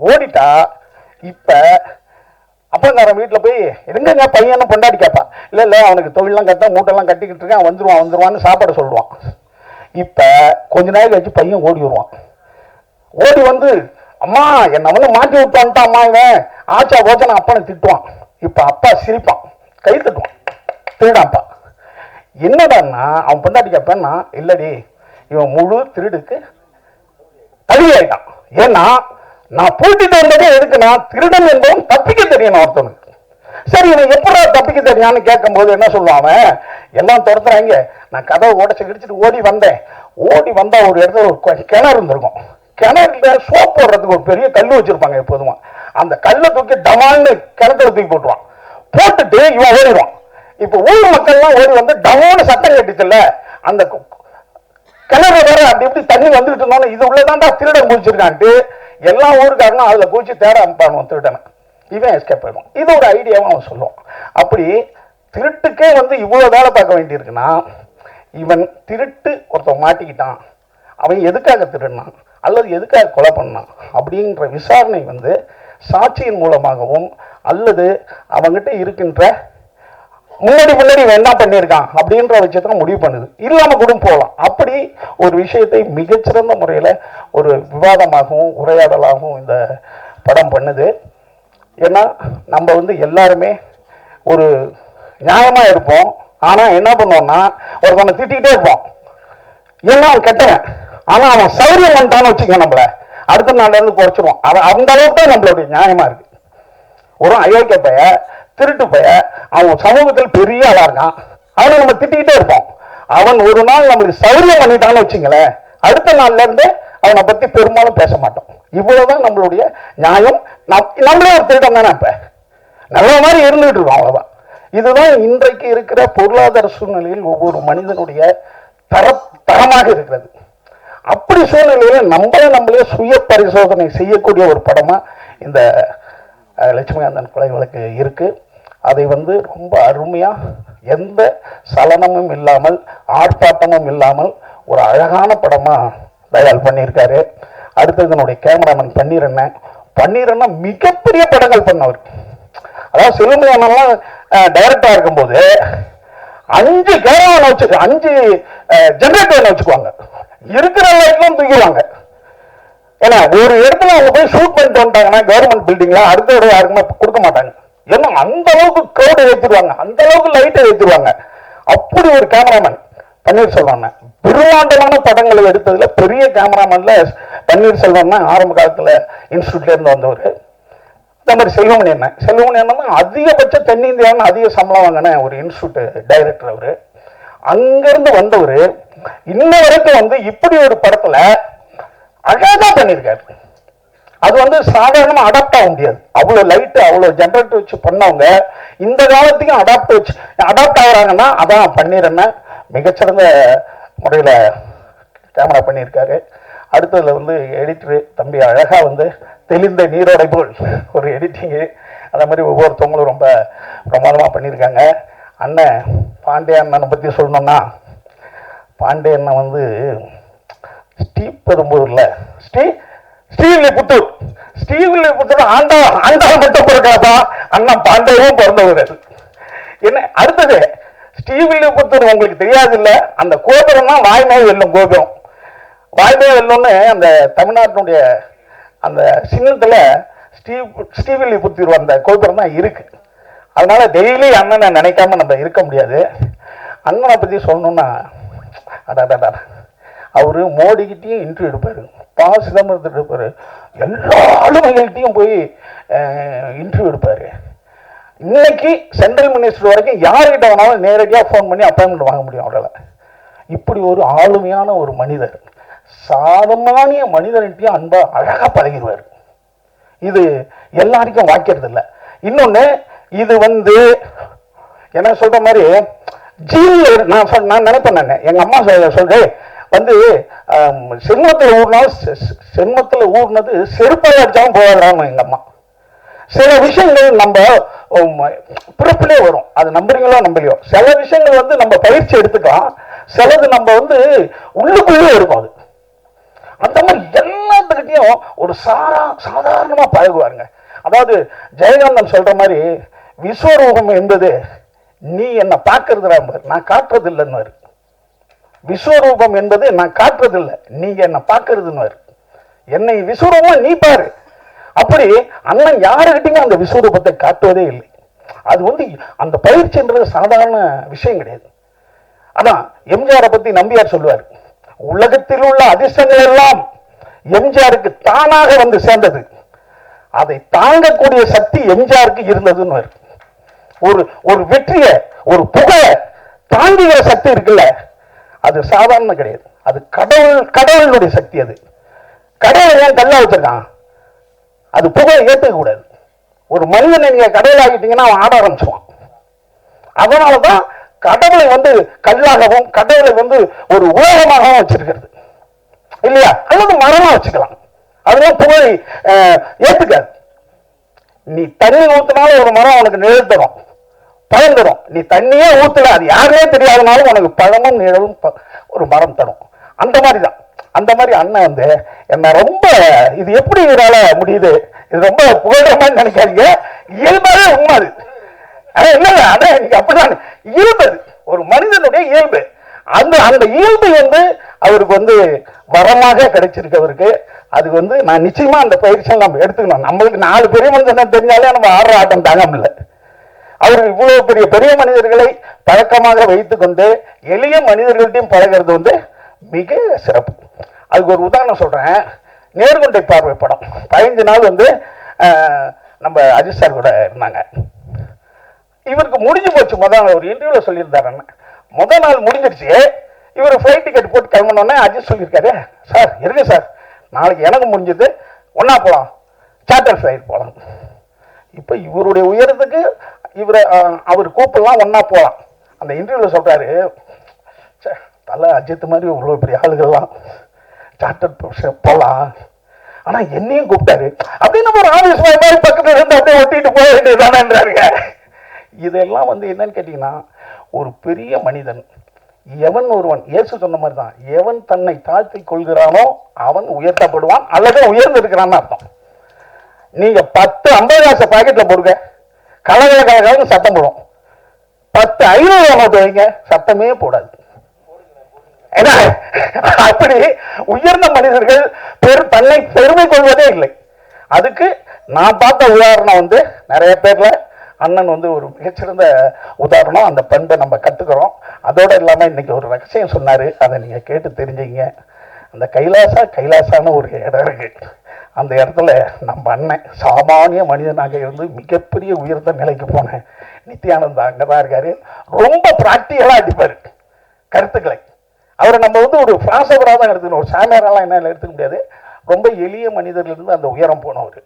[SPEAKER 6] ஓடிட்டா இப்ப அப்பங்காரன் வீட்டில் போய் எங்கங்க பையனை பொண்டாடி கேட்பா, இல்லை அவனுக்கு தொழிலாம் கட்ட மூட்டெல்லாம் கட்டிக்கிட்டு இருக்கேன், வந்துருவான்னு சாப்பாடு சொல்லுவான். இப்போ கொஞ்ச நேரம் கழிச்சு பையன் ஓடி வருவான். ஓடி வந்து அம்மா என்னை வந்து மாட்டி விட்டான்ட்டான் அம்மா, இவன் ஆச்சா போச்சா அப்பனை திட்டுவான். இப்போ அப்பா சிரிப்பான், கை தட்டுவான். திருடாப்பா என்னடான்னா அவன் பொண்டாட்டி கேட்பேன்னா, இல்லடி இவன் முழு திருடுக்கு தகுதி ஆயிட்டான். ஏன்னா நான் பூட்டிட்டு வந்ததே எதுக்குன்னா திருடன் என்பவன் தப்பிக்க தெரியணும் ஒருத்தனுக்கு. சரி இவன் எப்படா தப்பிக்க தெரியான்னு கேட்கும் போது என்ன சொல்லுவான், எல்லாம் துரத்துறாங்க, நான் கதவை உடச்சு கிடிச்சிட்டு ஓடி வந்தா ஒரு இடத்துல ஒரு கிணறு இருந்திருக்கும். கிணறுல சோப் போடுறதுக்கு ஒரு பெரிய கல் வச்சிருப்பாங்க எப்போதுமா. அந்த கல்லை தூக்கி டமால்னு கிணத்துல தூக்கி போட்டுட்டு இவன் ஓடிடுவான். இப்ப ஊர் மக்கள்லாம் ஓடி வந்து டமான்னு சத்தம் கேட்டுச்சுல்ல, அந்த கிணறு வேற அப்படி இப்படி தண்ணி வந்துகிட்டு இருந்தோம், இது உள்ளதான்டா திருடன் குளிச்சிருக்கான்ட்டு எல்லா ஊருக்காரனும் அதுல குளிச்சு தேட அனுப்பானுவான் திருடனை. இவன் எஸ்கேப் ஆயிடுவான். இது ஒரு ஐடியாவும் அவன் சொல்லுவான். அப்படி திருட்டுக்கே வந்து இவ்வளவு வேலை பார்க்க வேண்டியிருக்குன்னா, இவன் திருட்டு ஒருத்தன் மாட்டிக்கிட்டான், அவன் எதுக்காக திருடினான் அல்லது எதுக்காக கொலை பண்ணான் அப்படின்ற விசாரணை வந்து சாட்சியின் மூலமாகவும் அல்லது அவங்கிட்ட இருக்கின்ற முன்னாடி என்ன பண்ணியிருக்கான் அப்படின்ற விஷயத்தான் முடிவு பண்ணுது. இல்லாம கூட போகலாம். அப்படி ஒரு விஷயத்தை மிகச்சிறந்த முறையில் ஒரு விவாதமாகவும் உரையாடலாகவும் இந்த படம் பண்ணுது. ஏன்னா நம்ம வந்து எல்லாருமே ஒரு நியாயமா இருப்போம். ஆனா என்ன பண்ணுவோம்னா ஒருத்தனை திட்டிகிட்டே இருப்போம், ஏன்னா அவன் கெட்டவன், ஆனா அவன் சௌரியம் பண்ணிட்டான்னு வச்சுக்க நம்மள அடுத்த நாள்ல இருந்து குறைச்சிருவான். அவன் அந்த அளவுக்கு தான் நம்மளுடைய நியாயமா இருக்கு. ஒரு அயோக்கிய பைய திருட்டு பைய அவன் சமூகத்தில் பெரிய ஆளா இருக்கான், அவனை நம்ம திட்டிக்கிட்டே இருப்போம். அவன் ஒரு நாள் நம்மளுக்கு சௌரியம் பண்ணிட்டான்னு வச்சுங்களேன், அடுத்த நாள்ல இருந்து அவனை பத்தி பெரும்பாலும் பேச மாட்டோம். இவ்வளவுதான் நம்மளுடைய நியாயம். நம்மளே ஒரு திருடம் தானே, இப்ப நல்ல மாதிரி இருந்துகிட்டு இருக்கோம், அவ்வளவுதான். இதுதான் இன்றைக்கு இருக்கிற பொருளாதார சூழ்நிலையில் ஒவ்வொரு மனிதனுடைய தரமாக இருக்கிறது. அப்படி சூழ்நிலையில நம்மளே சுய பரிசோதனை செய்யக்கூடிய ஒரு படமா இந்த லட்சுமிகாந்தன் கொலை வழக்கு இருக்கு. அதை வந்து ரொம்ப அருமையா எந்த சலனமும் இல்லாமல் ஆர்ப்பாட்டமும் இல்லாமல் ஒரு அழகான படமா தயார் பண்ணியிருக்காரு. அடுத்தது என்னுடைய கேமராமேன் பன்னீரண்ணா மிகப்பெரிய படங்கள் பண்ணவர். அதாவது சிறுமியானெல்லாம் டைரக்டா இருக்கும்போது 5 கேமரா வச்சு 5 ஜெனரேட்டர் வச்சுக்குவாங்க, இருக்கிற லைட்லாம் தூக்கிடுவாங்க. ஏன்னா ஒரு இடத்துல அவங்க போய் ஷூட் பண்ணிட்டு வந்துட்டாங்கன்னா கவர்மெண்ட் பில்டிங்ல அடுத்த இடம் யாருக்குமே கொடுக்க மாட்டாங்க. ஏன்னா அந்த அளவுக்கு க்ரௌட் ஏற்றிடுவாங்க, அந்த அளவுக்கு லைட்டை ஏற்றிடுவாங்க. அப்படி ஒரு கேமராமேன் பன்னீர்செல்வம். பிரம்மாண்டமான படங்களை எடுத்ததுல பெரிய கேமராமேன்ல பன்னீர்செல்வம் ஆரம்ப காலத்துல இன்ஸ்டியூட்ல இருந்து வந்தவர். இந்த மாதிரி செல்வமணி அண்ணன் அதிகபட்ச தென்னிந்தியாவில் அதிக சம்பளம் வாங்கின ஒரு இன்ஸ்டியூட் டைரக்டர். அவரு அங்கிருந்து வந்தவர் இன்ன வரைக்கும் வந்து இப்படி ஒரு படத்துல அழகா பண்ணியிருக்காரு. அது வந்து சாதாரணமா அடாப்ட் ஆக முடியாது. அவ்வளவு லைட் அவ்வளவு ஜெனரேட்டர் வச்சு பண்ணவங்க இந்த காலத்துக்கும் அடாப்ட் ஆகுறாங்கன்னா அதான் பன்னீரண்ணன் மிகச்சிறந்த முறையில கேமரா பண்ணியிருக்காரு. அடுத்ததுல வந்து எடிட்டரு தம்பி அழகா வந்து தெளிந்த நீரோடை போல் ஒரு எடிட்டிங்கு, அதே மாதிரி ஒவ்வொருத்தவங்களும் ரொம்ப பிரமாதமாக பண்ணியிருக்காங்க. அண்ணன் பாண்டிய அண்ணனை பற்றி சொல்லணும்னா, பாண்டிய அண்ணன் வந்து ஸ்ரீபெரும்பூரில் ஸ்ரீவில்லிபுத்தூர் ஆண்டாள் மட்டும் பிறக்காதா, அண்ணன் பாண்டியவும் பிறந்தவர். என்ன அடுத்தது ஸ்ரீவில்லிபுத்தூர் உங்களுக்கு தெரியாது இல்லை, அந்த கோபுரம் தான் வாய்மேல் வெல்லும் கோபுரம். வாய்மேல் வெல்லம்னு அந்த தமிழ்நாட்டினுடைய அந்த சின்னத்தில் ஸ்ரீவில்லிபுத்தூர் அந்த கோபுரம் தான் இருக்கு. அதனால டெய்லி அண்ணனை நினைக்காம நம்ம இருக்க முடியாது. அண்ணனை பற்றி சொல்லணும்னா, அடாடா, அவரு மோடிக்கிட்டையும் இன்டர்வியூ எடுப்பாரு, சிதம்பரத்தில் எடுப்பாரு, எல்லா ஆளுமைகள்கிட்டையும் போய் இன்டர்வியூ எடுப்பாரு. இன்னைக்கு சென்ட்ரல் மினிஸ்டர் வரைக்கும் யாருக்கிட்ட வேணாலும் நேரடியாக ஃபோன் பண்ணி அப்பாயின்மெண்ட் வாங்க முடியும் அவரால். இப்படி ஒரு ஆளுமையான ஒரு மனிதர், சாதமானிய மனிதர்கிட்டையும் அன்பா அழகாக பழகிடுவார். இது எல்லாருக்கும் வாய்க்கிறது இல்லை. இன்னொன்று, இது வந்து என்ன சொல்ற மாதிரி ஜீல் நான் நினைப்பேன். எங்கள் அம்மா சொல்றேன் வந்து சென்மத்தில் ஊர்னது செருப்பாக அடிச்சாலும் போகாதான்னு எங்கள் அம்மா. சில விஷயங்கள் நம்ம பிறப்பிலே வரும், அது நம்புறீங்களோ நம்பலையோ. சில விஷயங்கள் வந்து நம்ம பயிற்சி எடுத்துக்கலாம், சிலது நம்ம வந்து உள்ளுக்குள்ளே இருக்கும். அது அந்த மாதிரி எல்லாத்துக்கிட்டையும் ஒரு சாதாரணமா பழகுவாருங்க. அதாவது ஜெயகாந்தன் சொல்ற மாதிரி விஸ்வரூபம் என்பது நீ என்னை பார்க்கறதுல நான் காட்டுறது இல்லைன்னு. விஸ்வரூபம் என்பது நான் காட்டுறது இல்லை, நீங்க என்ன பார்க்கறதுன்னு. என்னை விஸ்வரூபம் நீ பாரு. அப்படி அண்ணன் யாருக்கிட்டையும் அந்த விஸ்வரூபத்தை காட்டுவதே இல்லை. அது வந்து அந்த பயிற்சின்றது சாதாரண விஷயம் கிடையாது. அதான் எம்ஜிஆரை பத்தி நம்பியார் சொல்லுவார், உலகத்தில் உள்ள அதிர்ஷ்டங்கள் எல்லாம் எம்ஜிஆருக்கு தானாக வந்து சேர்ந்தது, அதை தாங்கக்கூடிய சக்தி எம்ஜிஆருக்கு இருந்ததுன்னு. ஒரு வெற்றியை, ஒரு புகழ தாங்குகிற சக்தி இருக்குல்ல, அது சாதாரண கிடையாது. அது கடவுளுடைய சக்தி. அது கடவுள் ஏன் கல்லா வச்சிருக்கான்? அது புகழை ஏற்றுக்க கூடாது. ஒரு மனிதனை நீங்க கடவுள் ஆகிட்டீங்கன்னா அவன் ஆட ஆரம்பிச்சுவான். அதனாலதான் கடவுளை வந்து கல்லாகவும் கடவுளை வந்து ஒரு உலகமாகவும் வச்சிருக்கிறது இல்லையா? அல்லது மரமா வச்சுக்கலாம். அதெல்லாம் புகழை ஏத்துக்காது. நீ தண்ணி ஊத்தினாலும் ஒரு மரம் உனக்கு நிழல் தரும், பழம் தரும். நீ தண்ணியே ஊத்துல, அது யாருமே தெரியாதனாலும் உனக்கு பழமும் நிழலும் ஒரு மரம் தரும். அந்த மாதிரிதான். அந்த மாதிரி அண்ணன் வந்து என்ன ரொம்ப, இது எப்படி இதனால முடியுது, இது ரொம்ப புகழ்ற மாதிரி நினைக்காதீங்க, இயல்பாவே உண்மை அது. இல்ல அதான் இன்னைக்கு அப்படிதான் இயல்பு, ஒரு மனிதனுடைய இயல்பு. அந்த இயல்பு வந்து அவருக்கு வந்து வரமாக கிடைச்சிருக்கு அவருக்கு. அது வந்து நான் நிச்சயமா அந்த பயிற்சியை நம்ம எடுத்துக்கணும். நம்மளுக்கு 4 பெரிய மனிதனை தெரிஞ்சாலே நம்ம ஆடுற ஆட்டம் தாங்க முடியல. அவருக்கு இவ்வளவு பெரிய மனிதர்களை பழக்கமாக வைத்துக் கொண்டு எளிய மனிதர்கள்ட்டையும் பழகிறது வந்து மிக சிறப்பு. அதுக்கு ஒரு உதாரணம் சொல்றேன். நேர்கொண்டை பார்வை படம் 15 நாள் வந்து நம்ம அஜித் சார் கூட இருந்தாங்க. இவருக்கு முடிஞ்சு போச்சு. ஒரு இன்டர்வியூல சொல்லியிருந்தாரு, முதல் நாள் முடிஞ்சிருச்சு, இவர் ஃப்ளைட் டிக்கெட் போட்டு கிளம்பினோடனே அஜித் சொல்லியிருக்காரு, சார் இருக்கு சார், நாளைக்கு எனக்கு முடிஞ்சது, ஒன்னா போகலாம், சார்ட்டர் ஃப்ளைட் போகலாம். இப்போ இவருடைய உயரத்துக்கு அவர் கூப்பிடலாம், ஒன்னா போகலாம். அந்த இன்டர்வியூல சொல்றாரு, தலை அஜித் மாதிரி இவ்வளோ பெரிய ஆளுகள்லாம் சார்ட்டர் போகலாம், ஆனா என்னையும் கூப்பிட்டாரு அப்படின்னு ஒரு ஆஃபீஸ் மாதிரி பக்கத்துல இருந்து அப்படியே ஒட்டிட்டு போக வேண்டியதுதானேன்றாருங்க. இதெல்லாம் வந்து என்னன்னு கேட்டீங்கன்னா, ஒரு பெரிய மனிதன் எவன் ஒருவன், இயேசு சொன்ன மாதிரி தான், எவன் தன்னை தாழ்த்தி கொள்கிறானோ அவன் உயர்த்தப்படுவான் அல்லது உயர்ந்து இருக்கிறான்னு அர்த்தம். நீங்க 10 50 காசு பாக்கெட்ல போடுங்க, கலகலன்னு சத்தம் போடும். 10 500 நோட்டு வைங்க, சத்தமே போடாது. ஏன்னா அப்படி உயர்ந்த மனிதர்கள் தன்னை பெருமை கொள்வதே இல்லை. அதுக்கு நான் பார்த்த உதாரணம் வந்து நிறைய பேர்ல அண்ணன் வந்து ஒரு மிகச்சிறந்த உதாரணம். அந்த பண்பை நம்ம கத்துக்கிறோம். அதோட இல்லாம இன்னைக்கு ஒரு ரகசியம் சொன்னாரு, அதை நீங்க கேட்டு தெரிஞ்சுங்க. அந்த கைலாசான ஒரு இடம் இருக்கு. அந்த இடத்துல நம்ம அண்ணன் சாமானிய மனிதனாக இருந்து மிகப்பெரிய உயர்ந்த நிலைக்கு போனேன் நித்யானந்தா அங்கதான் இருக்காரு. ரொம்ப பிராக்டிகலா அடிப்பாரு கருத்துக்களை. அவரை நம்ம வந்து ஒரு பிராசபரா தான் எடுத்துக்கணும், ஒரு சாமியாரெல்லாம் என்ன எடுத்துக்க முடியாது. ரொம்ப எளிய மனிதர்லேருந்து அந்த உயரம் போனவர்.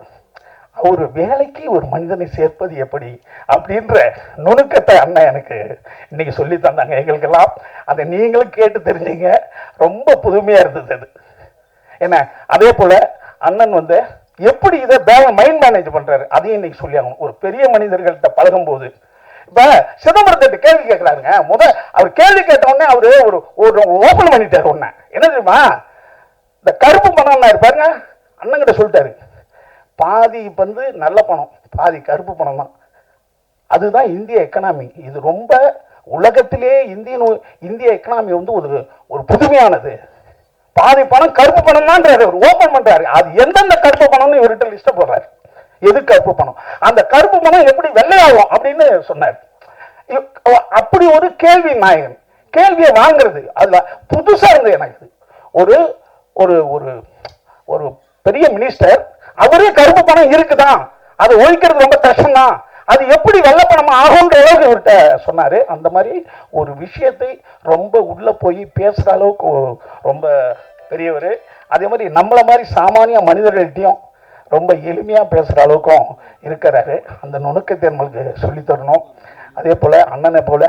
[SPEAKER 6] அவர் வேலைக்கு ஒரு மனிதனை சேர்ப்பது எப்படி அப்படின்ற நுணுக்கத்தை அண்ணன் எனக்கு இன்னைக்கு சொல்லி தந்தாங்க எங்களுக்கெல்லாம். அதை நீங்களும் கேட்டு தெரிஞ்சுங்க. ரொம்ப புதுமையா இருந்தது அது. என்ன அதே போல அண்ணன் வந்து எப்படி இதை மைண்ட் மேனேஜ் பண்றாரு அதையும் இன்னைக்கு சொல்லி ஆகணும். ஒரு பெரிய மனிதர்கள்ட்ட பழகும் போது இப்ப சிதம்பரத்திட்ட கேள்வி கேட்கிறாருங்க. அவர் கேள்வி கேட்ட உடனே அவரு ஒரு ஓபன் பண்ணிட்டாரு. ஒண்ணு என்ன தெரியுமா, இந்த கருப்பு பணம் இருப்பாருங்க, அண்ணங்கிட்ட சொல்லிட்டாரு, பாதி வந்து நல்ல பணம், பாதி கருப்பு பணம் தான். அதுதான் இந்திய எக்கனாமி. இது ரொம்ப உலகத்திலே இந்திய எக்கனாமி வந்து ஒரு புதுமையானது. பாதி பணம் கருப்பு பணம் தான் ஓபன் பண்றாரு. அது எந்தெந்த கருப்பு பணம்னு இவர்கிட்ட லிஸ்ட் போடுறாரு. எது கருப்பு பணம், அந்த கருப்பு பணம் எப்படி வெள்ளையாகும் அப்படின்னு சொன்னார். அப்படி ஒரு கேள்வி நாயகன் கேள்வியை வாங்குறது அதுல புதுசா இருந்தது எனக்கு. ஒரு ஒரு ஒரு பெரிய மினிஸ்டர் அவரே கருப்பு பணம் இருக்குதான், அதை ஒழிக்கிறது ரொம்ப கஷ்டம் தான், அது எப்படி வெள்ளை பணம் ஆகுன்ற அளவுக்கு இவர்கிட்ட சொன்னாரு. அந்த மாதிரி ஒரு விஷயத்தை ரொம்ப உள்ள போய் பேசுற அளவுக்கு ரொம்ப பெரியவர். அதே மாதிரி நம்மள மாதிரி சாமானிய மனிதர்கள்ட்டையும் ரொம்ப எளிமையா பேசுற அளவுக்கும் இருக்கிறாரு. அந்த நுணுக்கத்தை நம்மளுக்கு சொல்லி தரணும். அதே போல அண்ணனை போல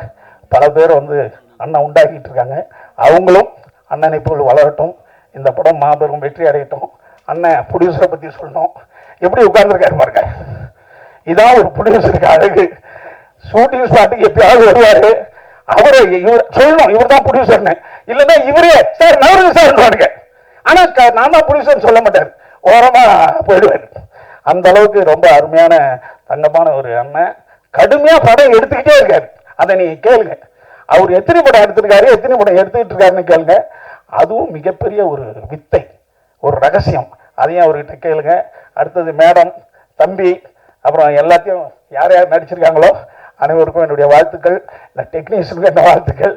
[SPEAKER 6] பல பேர் வந்து அண்ணன் உண்டாக்கிட்டு இருக்காங்க. அவங்களும் அண்ணனை போல் வளரட்டும், இந்த படம் மாபெரும் வெற்றி அடையட்டும். அண்ணன் ப்ரொடியூசரை பத்தி சொல்லணும். எப்படி உட்கார்ந்துருக்காரு பாருங்க, இதான் ஒரு ப்ரொடியூசருக்கு அழகு. ஷூட்டிங் ஸ்பாட்டுக்கு எப்பயாவது வருவாரு, அவரை இவர் சொல்லணும் இவர் தான் ப்ரொடியூசர்னு, இல்லைன்னா இவரே சார் நவருங்க சார். ஆனா நான் தான் ப்ரொடியூசர் சொல்ல மாட்டார், ஓரமா போயிடுவார். அந்த அளவுக்கு ரொம்ப அருமையான தங்கமான ஒரு அண்ணன். கடுமையா படம் எடுத்துக்கிட்டே இருக்காரு. அதை நீங்க கேளுங்க, அவர் எத்தனை படம் எடுத்திருக்காரு, எத்தனை படம் எடுத்துக்கிட்டு இருக்காருன்னு கேளுங்க. அதுவும் மிகப்பெரிய ஒரு வித்தை, ஒரு ரகசியம். அதையும் அவர்கிட்ட கேளுங்க. அடுத்தது மேடம், தம்பி, அப்புறம் எல்லாத்தையும் யார் யார் நடிச்சிருக்காங்களோ அனைவருக்கும் என்னுடைய வாழ்த்துக்கள். இந்த டெக்னீஷியனுக்கு என்ன வாழ்த்துக்கள்.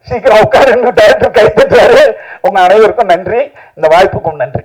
[SPEAKER 6] சீக்கிரம் உட்காரு, டைரக்டர் கைப்பற்றாரு. உங்க அனைவருக்கும் நன்றி, இந்த வாய்ப்புக்கும் நன்றி.